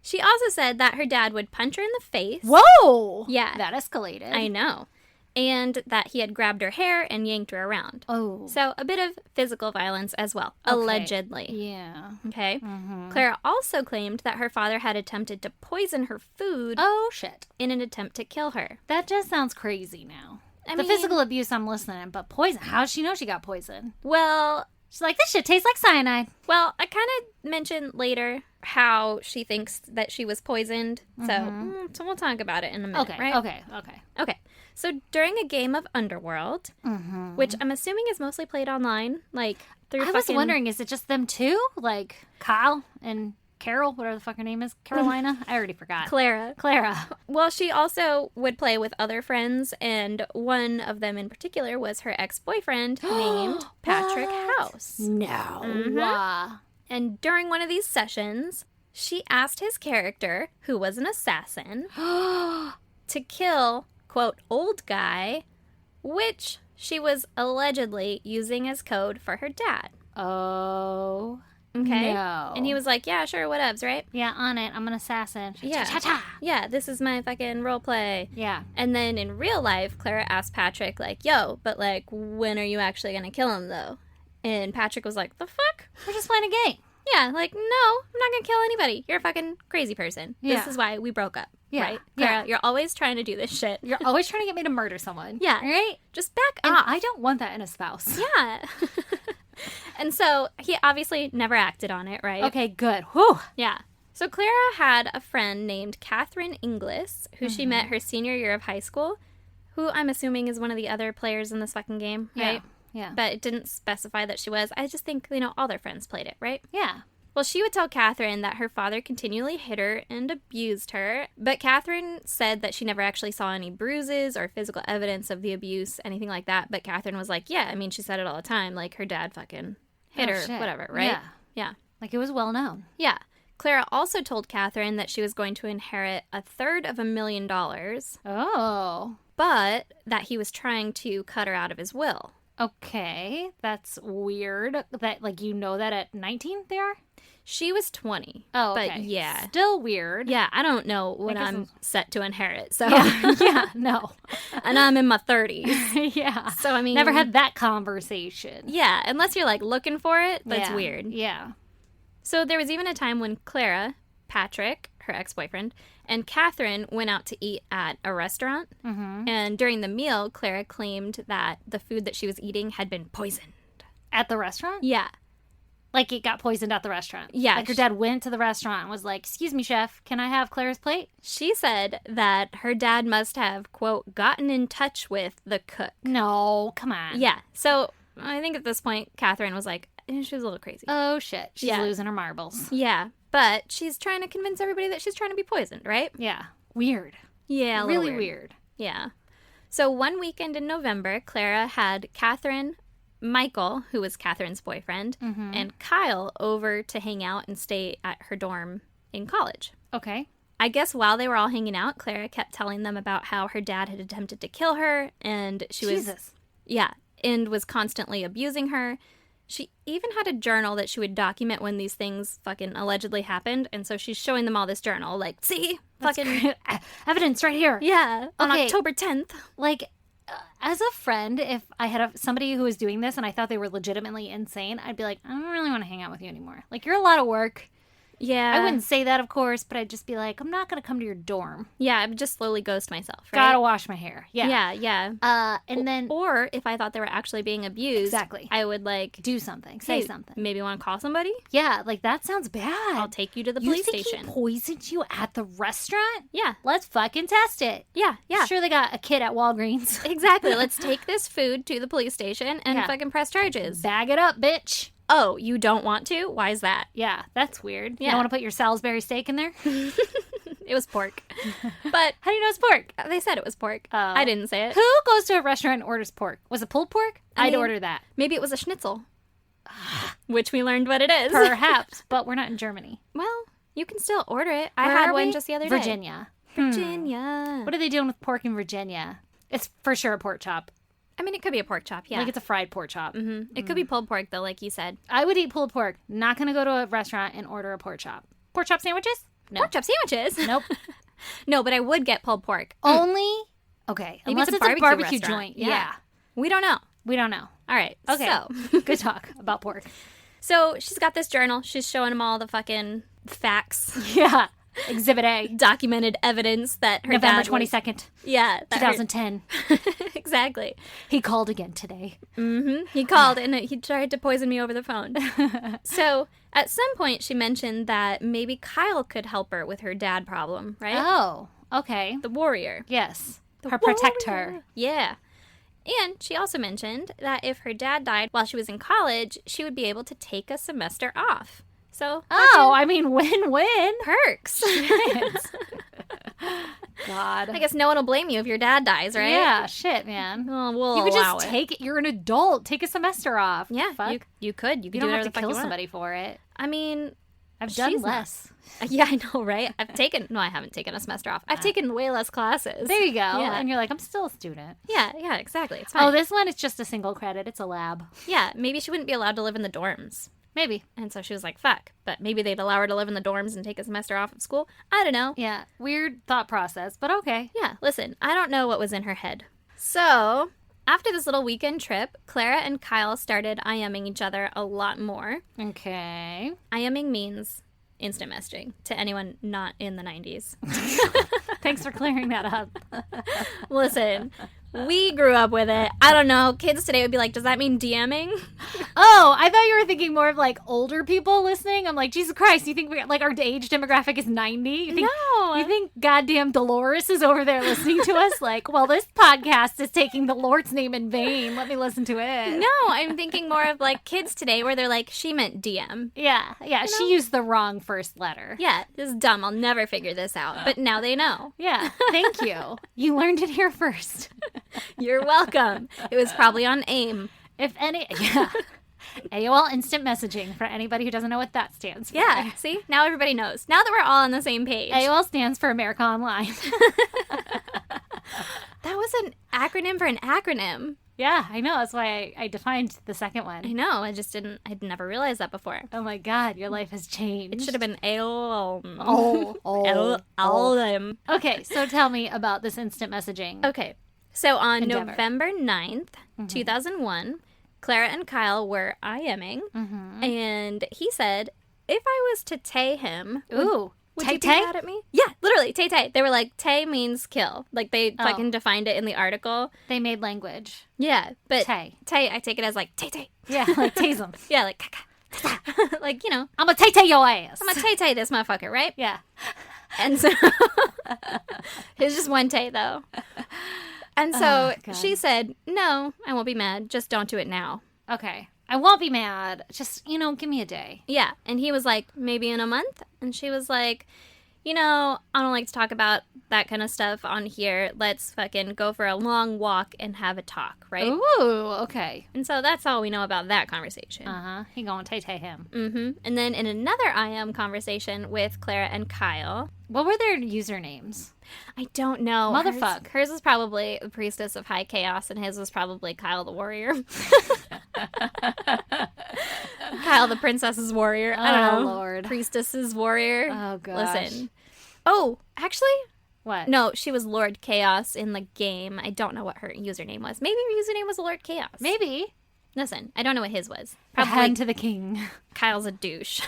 she also said that her dad would punch her in the face. Whoa. Yeah. That escalated. I know. And that he had grabbed her hair and yanked her around. Oh. So, a bit of physical violence as well. Okay. Allegedly. Yeah. Okay. Mm-hmm. Clara also claimed that her father had attempted to poison her food Oh, shit. in an attempt to kill her. That just sounds crazy now. I The mean- physical abuse, I'm listening, but poison. How does she know she got poison? Well, She's like, this shit tastes like cyanide. I kind of mentioned later how she thinks that she was poisoned. So we'll talk about it in a minute, Okay. right? Okay. So during a game of Underworld, which I'm assuming is mostly played online, like through I was wondering, is it just them two? Like Kyle and Carol, whatever the fuck her name is? Carolina? I already forgot. Clara. Well, she also would play with other friends, and one of them in particular was her ex-boyfriend named Patrick House. No. And during one of these sessions, she asked his character, who was an assassin, to kill, quote, old guy, which she was allegedly using as code for her dad. Oh. Okay? No. And he was like, yeah, sure, whatevs, right? Yeah, on it. I'm an assassin. Yeah. Cha-cha-cha. Yeah, this is my fucking role play. Yeah. And then in real life, Clara asked Patrick, like, yo, but like, when are you actually gonna kill him, though? And Patrick was like, the fuck? We're just playing a game. Yeah, like, no, I'm not gonna kill anybody. You're a fucking crazy person. Yeah. This is why we broke up. Yeah. Right? Yeah. Clara, you're always trying to do this shit. You're always trying to get me to murder someone. Yeah. Right? Just back And off. I don't want that in a spouse. Yeah. And so he obviously never acted on it, right? Okay, good. Whew. Yeah. So Clara had a friend named Catherine Inglis, who she met her senior year of high school, who I'm assuming is one of the other players in this fucking game, right? Yeah. But it didn't specify that she was. I just think, all their friends played it, right? Yeah. Well, she would tell Catherine that her father continually hit her and abused her, but Catherine said that she never actually saw any bruises or physical evidence of the abuse, anything like that. But Catherine was like, yeah, I mean, she said it all the time, like her dad fucking hit Oh, her, shit. whatever, right? Yeah. Yeah. Like it was well known. Yeah. Clara also told Catherine that she was going to inherit $350,000, Oh. but that he was trying to cut her out of his will. Okay. That's weird. That, like, you know that at 19 they are? She was 20. Oh, okay. But yeah. Still weird. Yeah, I don't know when I guess I'm set to inherit, so. Yeah, no. And I'm in my 30s. Yeah. So, I mean. Never had that conversation. Yeah, unless you're like looking for it, that's Yeah. weird. Yeah. So there was even a time when Clara, Patrick, her ex-boyfriend, and Catherine went out to eat at a restaurant. Mm-hmm. And during the meal, Clara claimed that the food that she was eating had been poisoned. At the restaurant? Yeah. Like it got poisoned at the restaurant. Yeah. Like her dad went to the restaurant and was like, excuse me, chef, can I have Claire's plate? She said that her dad must have, quote, gotten in touch with the cook. No, come on. Yeah. So I think at this point, Catherine was like, she was a little crazy. Oh, shit. She's Yeah. losing her marbles. Yeah. But she's trying to convince everybody that she's trying to be poisoned, right? Yeah. Weird. Yeah, a little Really weird. Yeah. So one weekend in November, Clara had Michael, who was Catherine's boyfriend, and Kyle over to hang out and stay at her dorm in college. Okay. I guess while they were all hanging out, Clara kept telling them about how her dad had attempted to kill her, and and was constantly abusing her. She even had a journal that she would document when these things fucking allegedly happened, and so she's showing them all this journal, like, see? Fucking evidence right here. Yeah, on Okay. October 10th. Like, as a friend, if I had somebody who was doing this and I thought they were legitimately insane, I'd be like, I don't really want to hang out with you anymore. Like, you're a lot of work. Yeah. I wouldn't say that, of course, but I'd just be like, I'm not going to come to your dorm. Yeah, I would just slowly ghost myself, right? Gotta wash my hair. Yeah. Yeah. And then Or if I thought they were actually being abused, Exactly. I would, like, do something. Say hey, something. Maybe want to call somebody? Yeah, like, that sounds bad. I'll take you to the You police think station. he poisoned you at the restaurant? Yeah. Let's fucking test it. Yeah. Sure, they got a kid at Walgreens. Exactly. Let's take this food to the police station and Yeah. fucking press charges. Bag it up, bitch. Oh, you don't want to? Why is that? Yeah, that's weird. You Yeah. don't want to put your Salisbury steak in there? It was pork. But How do you know it's pork? they said it was pork. Oh. I didn't say it. Who goes to a restaurant and orders pork? Was it pulled pork? I I'd mean- order that. Maybe it was a schnitzel. Which we learned what it is. Perhaps, but we're not in Germany. Well, you can still order it. I Where had are one we? just the other day. Virginia. Virginia. What are they doing with pork in Virginia? It's for sure a pork chop. I mean, it could be a pork chop, yeah. Like it's a fried pork chop. It could be pulled pork, though, like you said. I would eat pulled pork. Not going to go to a restaurant and order a pork chop. Pork chop sandwiches? No. Pork chop sandwiches? Nope. No, but I would get pulled pork. Only, okay, Maybe unless it's it's a a barbecue barbecue restaurant. joint. Yeah. Yeah. We don't know. We don't know. All right. Okay. So, Good talk about pork. so she's got this journal. She's showing them all the fucking facts, Yeah. Exhibit A. documented evidence that her November dad was- 22nd, Yeah. that her- 2010. Exactly. He called again today. He called and he tried to poison me over the phone. So at some point she mentioned that maybe Kyle could help her with her dad problem, right? Oh, okay. The warrior. Yes. The Her protector. warrior. Yeah. And she also mentioned that if her dad died while she was in college, she would be able to take a semester off. So, Oh, I mean, win-win. perks. God. I guess no one will blame you if your dad dies, right? Yeah, shit, man. Well, we'll You could allow just it. take it. You're an adult. Take a semester off. Yeah, Fuck. you could. You could You do don't whatever have the to fuck kill you want. somebody for it. I mean, I've done She's not. less. yeah, I know, right? I haven't taken a semester off. I've taken way less classes. There you go. Yeah. And you're like, I'm still a student. Yeah, exactly. It's fine. Oh, this one is just a single credit. It's a lab. Yeah, maybe she wouldn't be allowed to live in the dorms. Maybe. And so she was like, fuck. But maybe they'd allow her to live in the dorms and take a semester off of school. I don't know. Yeah. Weird thought process, but okay. Yeah, listen, I don't know what was in her head. So, after this little weekend trip, Clara and Kyle started IMing each other a lot more. Okay. IMing means instant messaging to anyone not in the 90s. Thanks for clearing that up. Listen, we grew up with it. I don't know. Kids today would be like, does that mean DMing? Oh, I thought you were thinking more of like older people listening. I'm like, Jesus Christ, you think like our age demographic is 90? You think, No. You think goddamn Dolores is over there listening to us? Like, well, this podcast is taking the Lord's name in vain. Let me listen to it. No, I'm thinking more of like kids today where they're like, she meant DM. Yeah. She used the wrong first letter. Yeah, this is dumb. I'll never figure this out. But now they know. Yeah. Thank you. You learned it here first. You're welcome. It was probably on AIM. If any, yeah. AOL Instant Messaging for anybody who doesn't know what that stands for. Yeah, see? Now everybody knows. Now that we're all on the same page. AOL stands for America Online. That was an acronym for an acronym. Yeah, I know. That's why I defined the second I one. know. I'd never realized that before. Oh my God, your life has changed. It should have been AOL. Oh. Okay, so tell me about this instant messaging. Okay. So on Endeavor. November 9th, 2001, Clara and Kyle were IMing, and he said, if I was to Tay him, Ooh, would Tay you be Tay? mad at me? Yeah, literally, Tay Tay. They were like, Tay means kill. Like, they fucking defined it in the article. They made language. Yeah, but Tay. Tay, I take it as like, Tay Tay. Yeah, like tase them. Yeah, like, like, you know, I'm a Tay Tay your ass. I'm a Tay Tay this motherfucker, right? Yeah. And so, it's just one Tay, though. And so God. she said, no, I won't be mad. Just don't do it now. Okay. I won't be mad. Just, give me a day. Yeah. And he was like, maybe in a month. And she was like, you know, I don't like to talk about that kind of stuff on here. Let's fucking go for a long walk and have a talk, right? Ooh, okay. And so that's all we know about that conversation. Uh-huh. He gonna Tay Tay him. Mm-hmm. And then in another I Am conversation with Clara and Kyle. What were their usernames? I don't know. Motherfuck. Hers was probably the Priestess of High Chaos, and his was probably Kyle the Warrior. Kyle the Princess's Warrior. I don't know. Lord. Priestess's Warrior. Oh, gosh. Listen. Oh, actually, What? no, she was Lord Chaos in the game. I don't know what her username was. Maybe her username was Lord Chaos. Maybe. Listen, I don't know what his was. The Probably hand to the king. Kyle's a douche.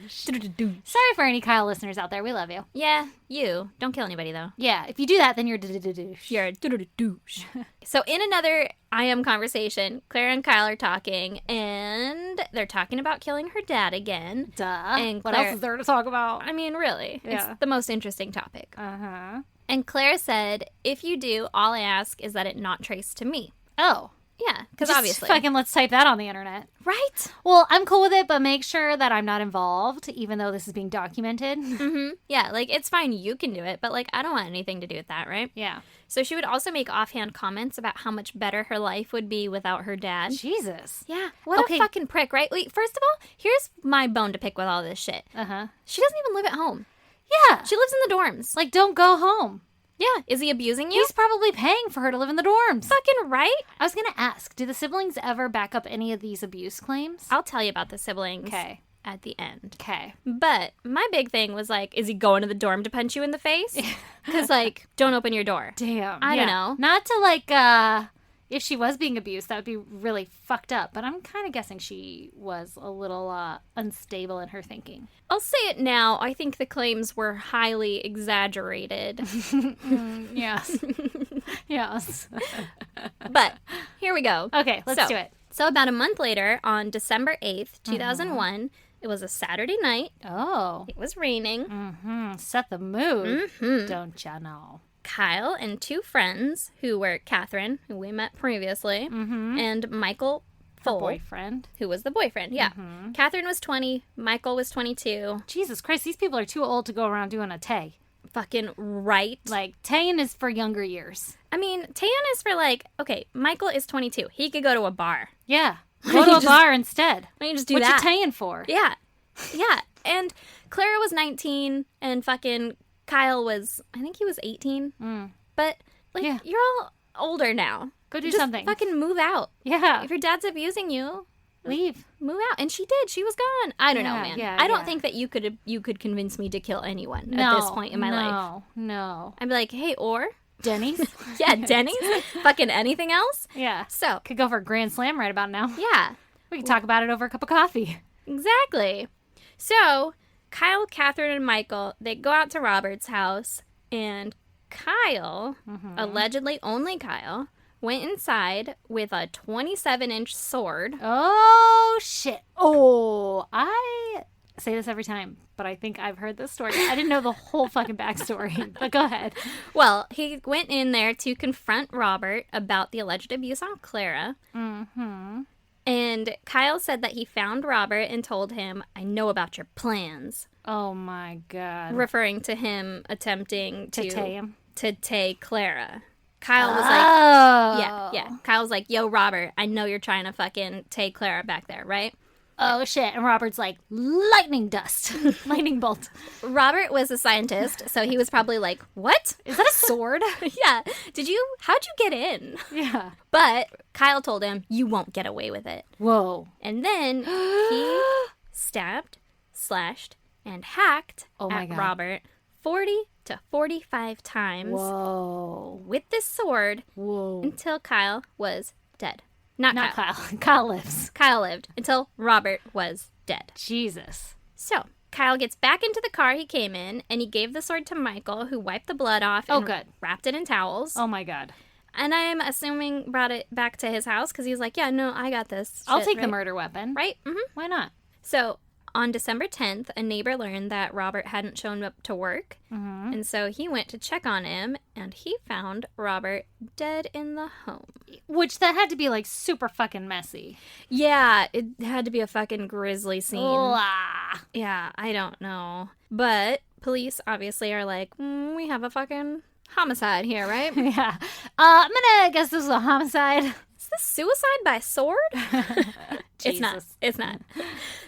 Sorry for any Kyle listeners out there. We love you. Yeah, you. Don't kill anybody, though. Yeah, if you do that, then you're douche. You're a douche. So in another I Am conversation, Clara and Kyle are talking, and they're talking about killing her dad again. Duh. And What Claire- else is there to talk about? I mean, really. Yeah. It's the most interesting topic. Uh-huh. And Claire said, if you do, all I ask is that it not trace to me. Oh. Yeah, because Just obviously. fucking let's type that on the internet. Right? Well, I'm cool with it, but make sure that I'm not involved, even though this is being documented. Mm-hmm. Yeah, like, it's fine, you can do it, but, like, I don't want anything to do with that, right? Yeah. So she would also make offhand comments about how much better her life would be without her dad. Jesus. Yeah, what Okay. a fucking prick, right? Wait, first of all, here's my bone to pick with all this shit. Uh-huh. She doesn't even live at home. Yeah. She lives in the dorms. Like, don't go home. Yeah, is he abusing you? He's probably paying for her to live in the dorms. fucking right. I was going to ask, do the siblings ever back up any of these abuse claims? I'll tell you about the siblings Okay. at the end. Okay. But my big thing was like, is he going to the dorm to punch you in the face? Because, like, don't open your door. Damn. I don't Yeah. know. Not to, like, if she was being abused, that would be really fucked up. But I'm kind of guessing she was a little unstable in her thinking. I'll say it now. I think the claims were highly exaggerated. Yes. Yes. But here we go. Okay, let's So- do it. So about a month later, on December 8th, 2001, it was a Saturday night. Oh. It was raining. Mm-hmm. Set the mood. Mhm. Don't ya know? Kyle and two friends, who were Catherine, who we met previously, and Michael Fole, Boyfriend. who was the boyfriend. Yeah. Catherine was 20. Michael was 22. Jesus Christ, these people are too old to go around doing a tay. Fucking right. Like, taying is for younger years. I mean, Tayan is for like, okay, Michael is 22. He could go to a bar. Yeah. Why Go to don't a you just- bar instead. Why don't you just do What that? you taying for? Yeah. Yeah. And Clara was 19 and fucking Kyle was, I think he was 18. But, like, Yeah. you're all older now. Go do Just something. fucking move out. Yeah. If your dad's abusing you, Leave. move out. And she did. She was gone. I don't know, Yeah, man. yeah, I don't yeah. think that you could convince me to kill anyone No. at this point in my life. No. I'd be like, hey, or? Denny's? Yeah, Denny's? Fucking anything else? Yeah. So, Could go for a Grand Slam right about now. yeah. We could talk about it over a cup of coffee. Exactly. So, Kyle, Catherine, and Michael, they go out to Robert's house, and Kyle, allegedly only Kyle, went inside with a 27-inch sword. Oh, shit. Oh, I say this every time, but I think I've heard this story. I didn't know the whole fucking backstory, but go ahead. Well, he went in there to confront Robert about the alleged abuse on Clara. Mm-hmm. And Kyle said that he found Robert and told him, I know about your plans, Oh, my God. referring to him attempting To tay him. to tay Clara. Kyle was like, Oh. yeah. Kyle was like, yo, Robert, I know you're trying to fucking take Clara back there, right? Oh, shit. And Robert's like, lightning dust. Lightning bolt. Robert was a scientist, so he was probably like, what? Is that a sword? Yeah. How'd you get in? Yeah. But Kyle told him, you won't get away with it. Whoa. And then he stabbed, slashed, and hacked Oh my at God. Robert 40 to 45 times Whoa. with this sword Whoa. until Kyle was dead. Not Not Kyle. Kyle. Kyle lives. Kyle lived until Robert was dead. Jesus. So, Kyle gets back into the car he came in, and he gave the sword to Michael, who wiped the blood off Oh, and good. wrapped it in towels. Oh, my God. And I'm assuming brought it back to his house because he was like, yeah, no, I got this. I'll shit, take the right? murder weapon. Right? Mm-hmm. Why not? So, on December 10th, a neighbor learned that Robert hadn't shown up to work. Mm-hmm. And so he went to check on him, and he found Robert dead in the home. Which that had to be like super fucking messy. Yeah, it had to be a fucking grisly scene. Ah. Yeah, I don't know. But police obviously are like, we have a fucking homicide here, right? Yeah. I'm gonna guess this is a homicide. Is this suicide by sword? It's not. Jesus. It's not.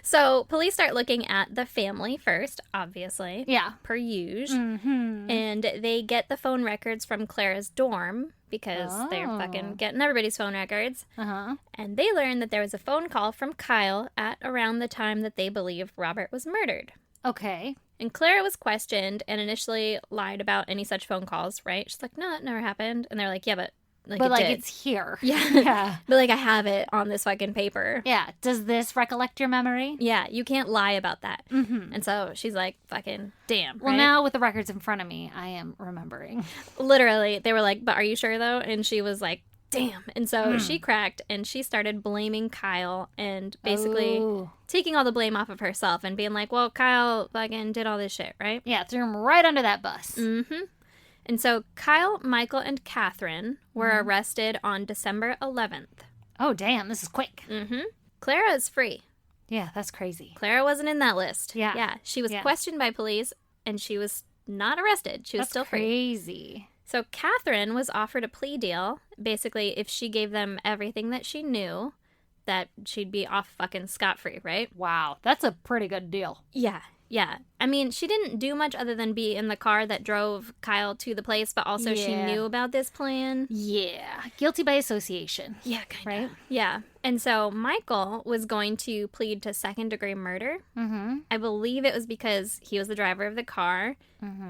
So police start looking at the family first, obviously. Yeah. Per usual. Mm-hmm. And they get the phone records from Clara's dorm because they're fucking getting everybody's phone records. Uh-huh. And they learn that there was a phone call from Kyle at around the time that they believe Robert was murdered. Okay. And Clara was questioned and initially lied about any such phone calls, right? She's like, no, it never happened. And they're like, yeah, but like, But it like did. it's here. Yeah. Yeah. But like, I have it on this fucking paper. Yeah. Does this recollect your memory? Yeah, you can't lie about that. Mm-hmm. And so she's like, fucking damn. Well, right? now with the records in front of me, I am remembering. Literally, they were like, but are you sure though? And she was like, damn. And so she cracked and she started blaming Kyle and basically Ooh. taking all the blame off of herself and being like, well, Kyle fucking did all this shit, right? Yeah, threw him right under that bus. Mm-hmm. And so Kyle, Michael, and Catherine were arrested on December 11th. Oh, damn. This is quick. Mm-hmm. Clara is free. Yeah, that's crazy. Clara wasn't in that list. Yeah. Yeah. She was Yeah. questioned by police and she was not arrested. She was That's still free. crazy. So Catherine was offered a plea deal. Basically, if she gave them everything that she knew, that she'd be off fucking scot-free, right? Wow. That's a pretty good deal. Yeah. Yeah. I mean, she didn't do much other than be in the car that drove Kyle to the place, but also she Yeah. knew about this plan. Yeah. Guilty by association. Yeah, kind of. Right? Yeah. And so Michael was going to plead to second-degree murder. Mm-hmm. I believe it was because he was the driver of the car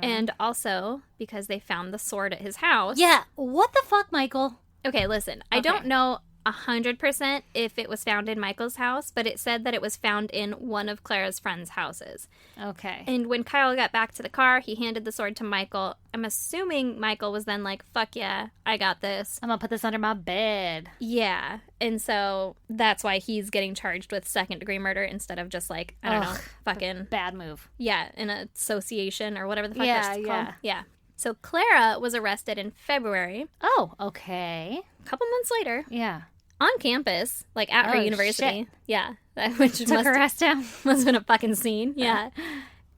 and also because they found the sword at his house. Yeah. What the fuck, Michael? Okay, listen. I Okay. don't know 100% if it was found in Michael's house, but it said that it was found in one of Clara's friends' houses. Okay. And when Kyle got back to the car, he handed the sword to Michael. I'm assuming Michael was then like, fuck yeah, I got this. I'm gonna put this under my bed. Yeah. And so that's why he's getting charged with second-degree murder instead of just like, I don't know, Ugh, fucking, Bad move. yeah, an association or whatever the fuck Yeah, that's called. yeah. Yeah. So Clara was arrested in February, Oh, okay. a couple months later, Yeah. on campus, like at her Oh, university. shit. Yeah. Which Took must her ass down. have been a fucking scene. Yeah.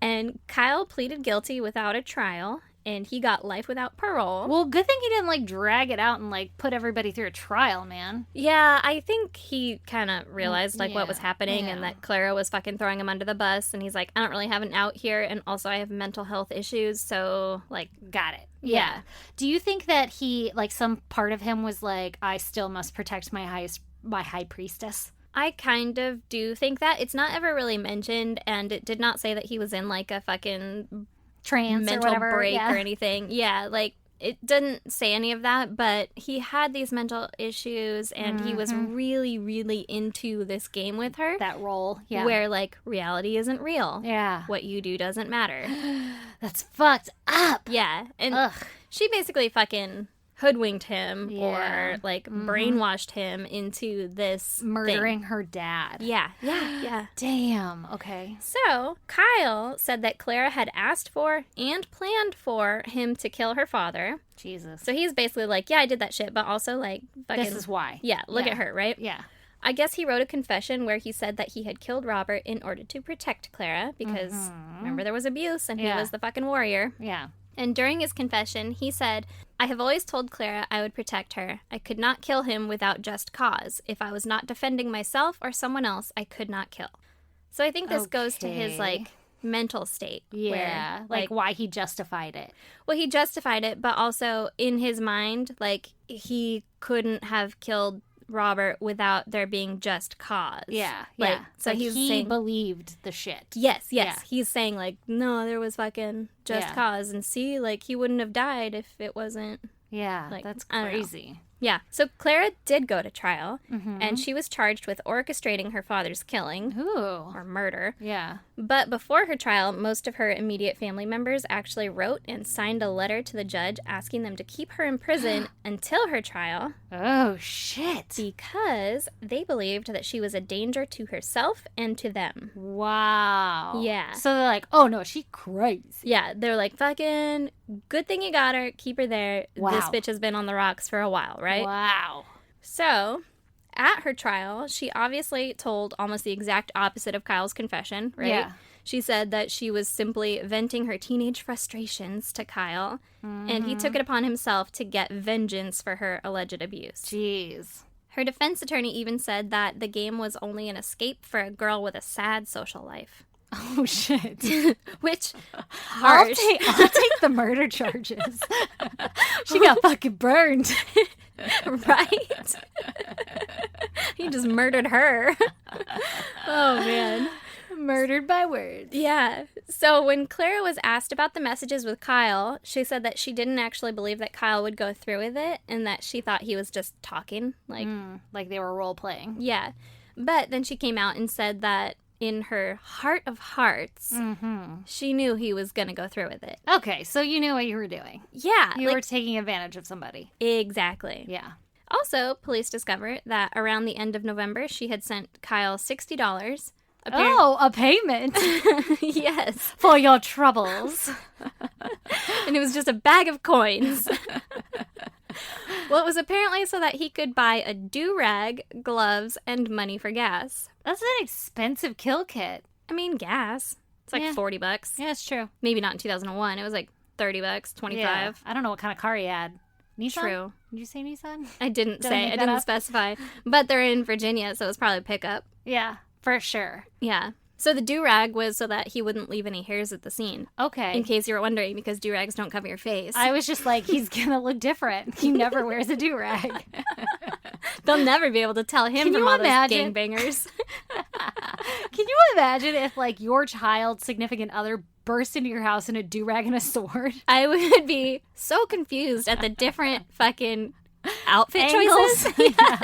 And Kyle pleaded guilty without a trial, and he got life without parole. Well, good thing he didn't like drag it out and like put everybody through a trial, man. Yeah, I think he kind of realized like what was Yeah, happening yeah. and that Clara was fucking throwing him under the bus, and he's like, I don't really have an out here, and also I have mental health issues, so like, Got it. Yeah. Do you think that he like some part of him was like, I still must protect my high priestess? I kind of do think that. It's not ever really mentioned, and it did not say that he was in like a fucking Trance or mental whatever. break yeah. or anything. Yeah, like it didn't say any of that, but he had these mental issues and he was really, really into this game with her. That role. Yeah. Where like reality isn't real. Yeah. What you do doesn't matter. That's fucked up. Yeah. And Ugh. she basically fucking hoodwinked him Yeah. or like brainwashed him into this Murdering thing. her dad. Yeah. Yeah. Damn. Okay. So, Kyle said that Clara had asked for and planned for him to kill her father. Jesus. So he's basically like, yeah, I did that shit, but also like, fucking, This is why. yeah, look Yeah. at her, right? Yeah. I guess he wrote a confession where he said that he had killed Robert in order to protect Clara because remember there was abuse and he Yeah. was the fucking warrior. Yeah. And during his confession, he said, I have always told Clara I would protect her. I could not kill him without just cause. If I was not defending myself or someone else, I could not kill. So I think this goes to his, Okay. like, mental state. Yeah. Where, Like why he justified it. well, he justified it, but also in his mind, like, he couldn't have killed Robert without there being just cause. Yeah. Like, Yeah. so Like, he's he saying, believed the shit. yes. Yeah. He's saying, like, no, there was fucking just Yeah. cause. And see, like, he wouldn't have died if it wasn't. Yeah. Like, That's I don't know. crazy. Yeah. So Clara did go to trial, Mm-hmm. and she was charged with orchestrating her father's killing Ooh. or murder. Yeah. But before her trial, most of her immediate family members actually wrote and signed a letter to the judge asking them to keep her in prison until her trial Oh shit. because they believed that she was a danger to herself and to them. Wow. Yeah. So they're like, oh no, she crazy. Yeah, they're like, fucking good thing you got her. Keep her there. Wow. This bitch has been on the rocks for a while, right? Wow. So, at her trial, she obviously told almost the exact opposite of Kyle's confession, right? Yeah. She said that she was simply venting her teenage frustrations to Kyle, and he took it upon himself to get vengeance for her alleged abuse. Jeez. Her defense attorney even said that the game was only an escape for a girl with a sad social life. Oh, shit. Which, harsh. I'll take the murder charges. She got fucking burned. Right? He just murdered her. Oh, man. Murdered by words. Yeah. So when Clara was asked about the messages with Kyle, she said that she didn't actually believe that Kyle would go through with it and that she thought he was just talking. Like they were role playing. Yeah. But then she came out and said that in her heart of hearts, she knew he was going to go through with it. Okay, so you knew what you were doing. Yeah. You were taking advantage of somebody. Exactly. Yeah. Also, police discovered that around the end of November, she had sent Kyle $60. Oh, a payment Yes. for your troubles. And it was just a bag of coins. Well, it was apparently so that he could buy a do-rag, gloves, and money for gas. That's an expensive kill kit. I mean, gas. It's like Yeah. $40. Yeah, it's true. Maybe not in 2001. It was like $30, $25. Yeah. I don't know what kind of car he had. Nissan? True. Did you say Nissan? I didn't Did I say. make I that didn't up? specify. But they're in Virginia, so it's probably a pickup. Yeah, for sure. Yeah. So the do-rag was so that he wouldn't leave any hairs at the scene. Okay. In case you were wondering, because do-rags don't cover your face. I was just like, he's gonna look different. He never wears a do-rag. They'll never be able to tell him Can from you all imagine? those gangbangers. Can you imagine if, like, your child's significant other burst into your house in a do-rag and a sword? I would be so confused at the different fucking outfit Angles? choices. Yeah.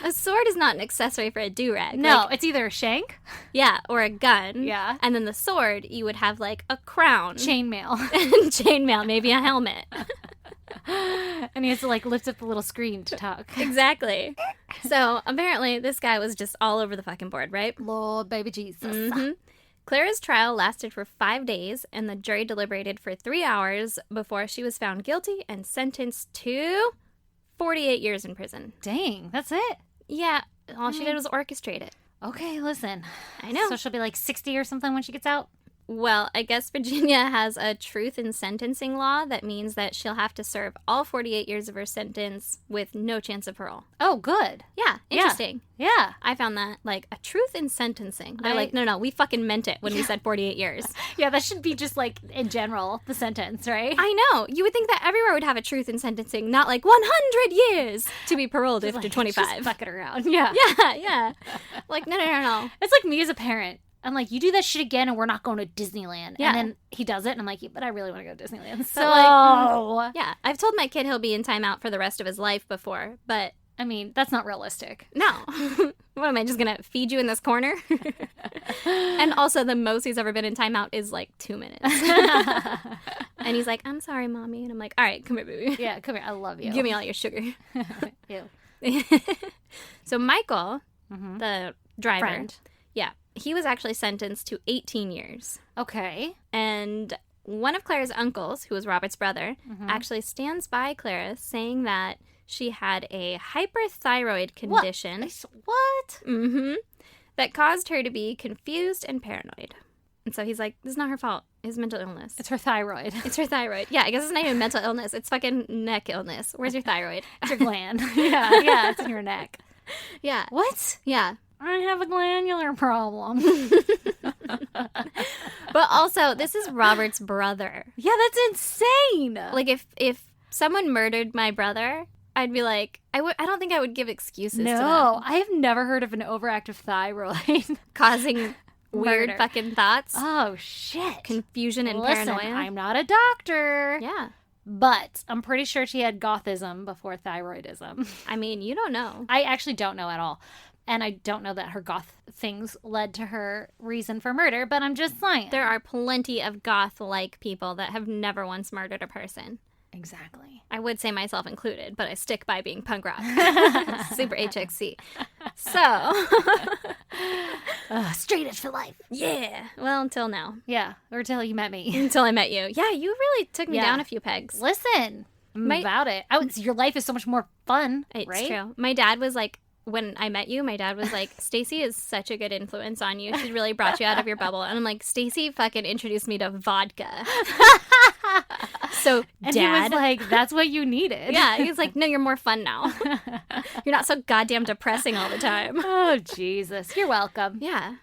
A sword is not an accessory for a do-rag. No, Like, it's either a shank, yeah, or a gun. Yeah. And then the sword, you would have like a crown. chainmail. And chainmail, maybe a helmet. And he has to, like, lift up the little screen to talk. Exactly. So apparently this guy was just all over the fucking board, right? Lord, baby Jesus. Mm-hmm. Clara's trial lasted for 5 days, and the jury deliberated for 3 hours before she was found guilty and sentenced to 48 years in prison. Dang, that's it? Yeah, all she did was orchestrate it. Okay, listen. I know. So she'll be like 60 or something when she gets out? Well, I guess Virginia has a truth in sentencing law that means that she'll have to serve all 48 years of her sentence with no chance of parole. Oh, good. Yeah, interesting. Yeah. I found that, like, a truth in sentencing. They're I- like, no, we fucking meant it when we said 48 years. Yeah, that should be just, like, in general, the sentence, right? I know. You would think that everywhere would have a truth in sentencing, not like 100 years to be paroled after Like, 25. Just fucking around. Yeah. Yeah. Like, no. It's like me as a parent. I'm like, you do that shit again and we're not going to Disneyland. Yeah. And then he does it and I'm like, but I really want to go to Disneyland. So, like, Yeah, I've told my kid he'll be in timeout for the rest of his life before, but I mean, that's not realistic. no. What, am I just going to feed you in this corner? And also, the most he's ever been in timeout is like 2 minutes. And he's like, I'm sorry, Mommy. And I'm like, all right, come here, baby. Yeah, come here. I love you. Give me all your sugar. Ew. So Michael, the driver, Friend. yeah, he was actually sentenced to 18 years. Okay. And one of Clara's uncles, who was Robert's brother, actually stands by Clara saying that she had a hyperthyroid condition What? that caused her to be confused and paranoid. And so he's like, this is not her fault. It's mental illness. It's her thyroid. It's her thyroid. Yeah, I guess it's not even mental illness. It's fucking neck illness. Where's your thyroid? It's your gland. Yeah, it's in your neck. Yeah. What? Yeah. I have a glandular problem. But also, this is Robert's brother. Yeah, that's insane. Like, if someone murdered my brother, I'd be like, I don't think I would give excuses to them. No, I have never heard of an overactive thyroid. Causing weird Murder. fucking thoughts, Oh, shit. confusion, and Listen, paranoia. I'm not a doctor. Yeah. But I'm pretty sure she had gothism before thyroidism. I mean, you don't know. I actually don't know at all. And I don't know that her goth things led to her reason for murder, but I'm just saying. There are plenty of goth-like people that have never once murdered a person. Exactly. I would say myself included, but I stick by being punk rock. Super HXC. So, Straight edge for life. yeah. Well, until now. Yeah, or till you met me. Until I met you. Yeah, you really took me Yeah. down a few pegs. Listen, I'm My- about it. Your life is so much more fun, It's right? true. My dad was like when I met you, my dad was like, Stacy is such a good influence on you. She really brought you out of your bubble. And I'm like, Stacy fucking introduced me to vodka. So, And Dad. he was like, that's what you needed. Yeah, he was like, no, you're more fun now. You're not so goddamn depressing all the time. Oh, Jesus. You're welcome. Yeah,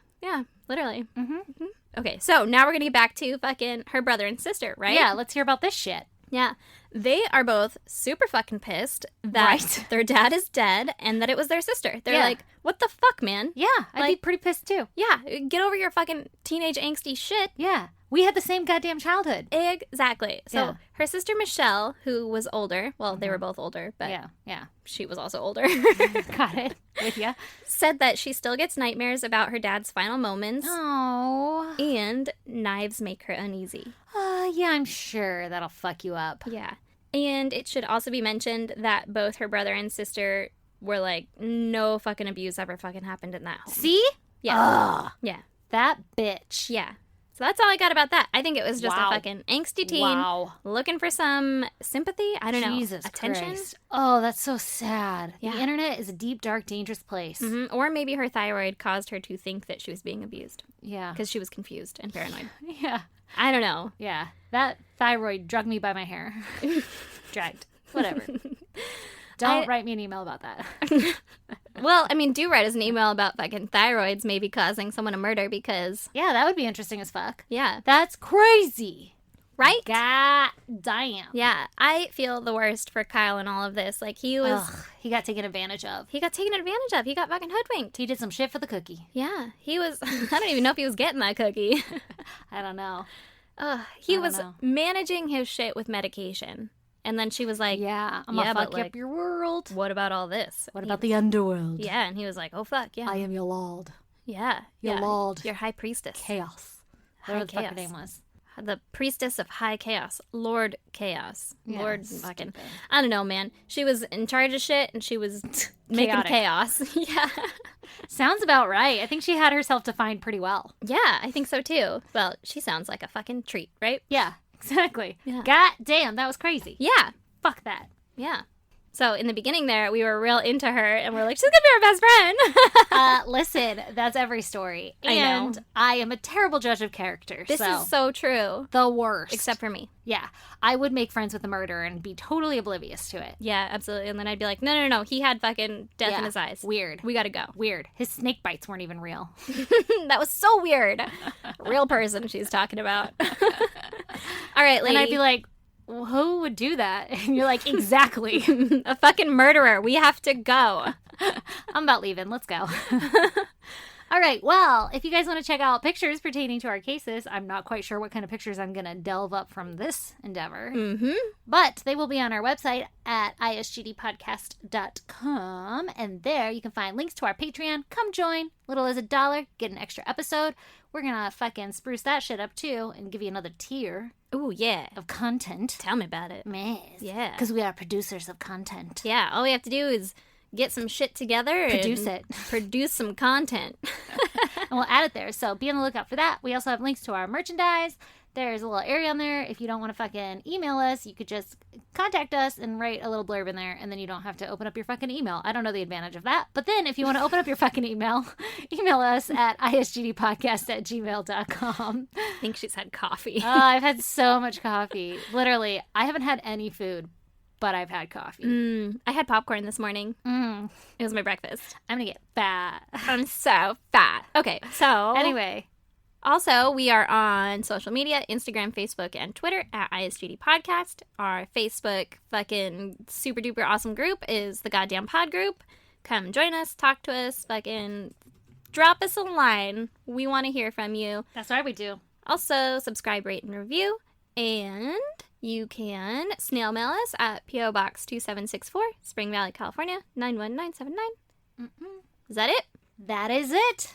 literally. Mm-hmm. Okay, so now we're going to get back to fucking her brother and sister, right? Yeah, let's hear about this shit. Yeah. They are both super fucking pissed that their dad is dead and that it was their sister. They're like, what the fuck, man? Yeah, I'd be pretty pissed too. Yeah, get over your fucking teenage angsty shit. Yeah. We had the same goddamn childhood. Exactly. So Yeah. her sister Michelle, who was older, well, they were both older, but Yeah. she was also older, Got it. With ya. said that she still gets nightmares about her dad's final moments Oh. and knives make her uneasy. Yeah, I'm sure that'll fuck you up. Yeah. And it should also be mentioned that both her brother and sister were like, no fucking abuse ever fucking happened in that home. See? Yeah. Ugh. Yeah. That bitch. Yeah. So that's all I got about that. I think it was just Wow. a fucking angsty teen Wow. looking for some sympathy. I don't know. Jesus Attention. Christ. Oh, that's so sad. Yeah. The internet is a deep, dark, dangerous place. Mhm. Or maybe her thyroid caused her to think that she was being abused Yeah. because she was confused and paranoid. Yeah. I don't know. Yeah. That thyroid drugged me by my hair. Dragged. Whatever. Don't write me an email about that. Well, I mean, do write us an email about fucking thyroids maybe causing someone a murder because, Yeah, that would be interesting as fuck. yeah. That's crazy. Right? God damn. Yeah. I feel the worst for Kyle in all of this. Like, he was, Ugh, he got taken advantage of. he got taken advantage of. He got fucking hoodwinked. He did some shit for the cookie. Yeah. He was, I don't even know if he was getting that cookie. I don't know. He don't was know. managing his shit with medication. And then she was like, Yeah, I'm yeah, gonna fuck but, up like, your world. what about all this? What about the underworld? Yeah, and he was like, oh, fuck, yeah. I am your lord. Yeah. Your yeah. lord. Your high priestess. Chaos. High Whatever the fuck her chaos. name was. The priestess of high chaos. Lord Chaos. Yeah, Lord fucking... stupid. I don't know, man. She was in charge of shit, and she was making Chaotic. chaos. Yeah. Sounds about right. I think she had herself defined pretty well. Yeah, I think so, too. Well, she sounds like a fucking treat, right? Yeah, exactly. Yeah. God damn, that was crazy. Yeah. Fuck that. Yeah. So in the beginning there, we were real into her, and we're like, she's gonna be our best friend. Listen, that's every story. I know. And I am a terrible judge of character. This is so true. the worst. Except for me. Yeah. I would make friends with a murderer and be totally oblivious to it. Yeah, absolutely. And then I'd be like, no. He had fucking death in Yeah. his eyes. Weird. We gotta go. Weird. His snake bites weren't even real. That was so weird. Real person she's talking about. All right, lady. And I'd be like, well, who would do that? And you're like, exactly. a fucking murderer. We have to go. I'm about leaving. Let's go. All right. Well, if you guys want to check out pictures pertaining to our cases, I'm not quite sure what kind of pictures I'm going to delve up from this endeavor. Mm-hmm. But they will be on our website at isgdpodcast.com. And there you can find links to our Patreon. Come join. Little as $1, get an extra episode. We're going to fucking spruce that shit up too and give you another tier Ooh, yeah. of content. Tell me about it. Yes. Yeah. Because we are producers of content. Yeah, all we have to do is get some shit together Produce and it. produce some content. And we'll add it there. So be on the lookout for that. We also have links to our merchandise. There's a little area on there. If you don't want to fucking email us, you could just contact us and write a little blurb in there, and then you don't have to open up your fucking email. I don't know the advantage of that. But then if you want to open up your fucking email us at isgdpodcast@gmail.com. I think she's had coffee. Oh, I've had so much coffee. Literally, I haven't had any food, but I've had coffee. I had popcorn this morning. Mm. It was my breakfast. I'm going to get fat. I'm so fat. Okay, so Anyway. also, we are on social media, Instagram, Facebook, and Twitter at ISGD Podcast. Our Facebook fucking super duper awesome group is the Goddamn Pod Group. Come join us, talk to us, fucking drop us a line. We want to hear from you. That's right, we do. Also, subscribe, rate, and review. And you can snail mail us at P.O. Box 2764, Spring Valley, California, 91979. Is that it? That is it.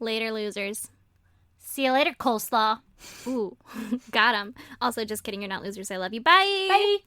Later, losers. See you later, coleslaw. Ooh, got 'em. Also, just kidding, you're not losers. I love you. Bye. Bye.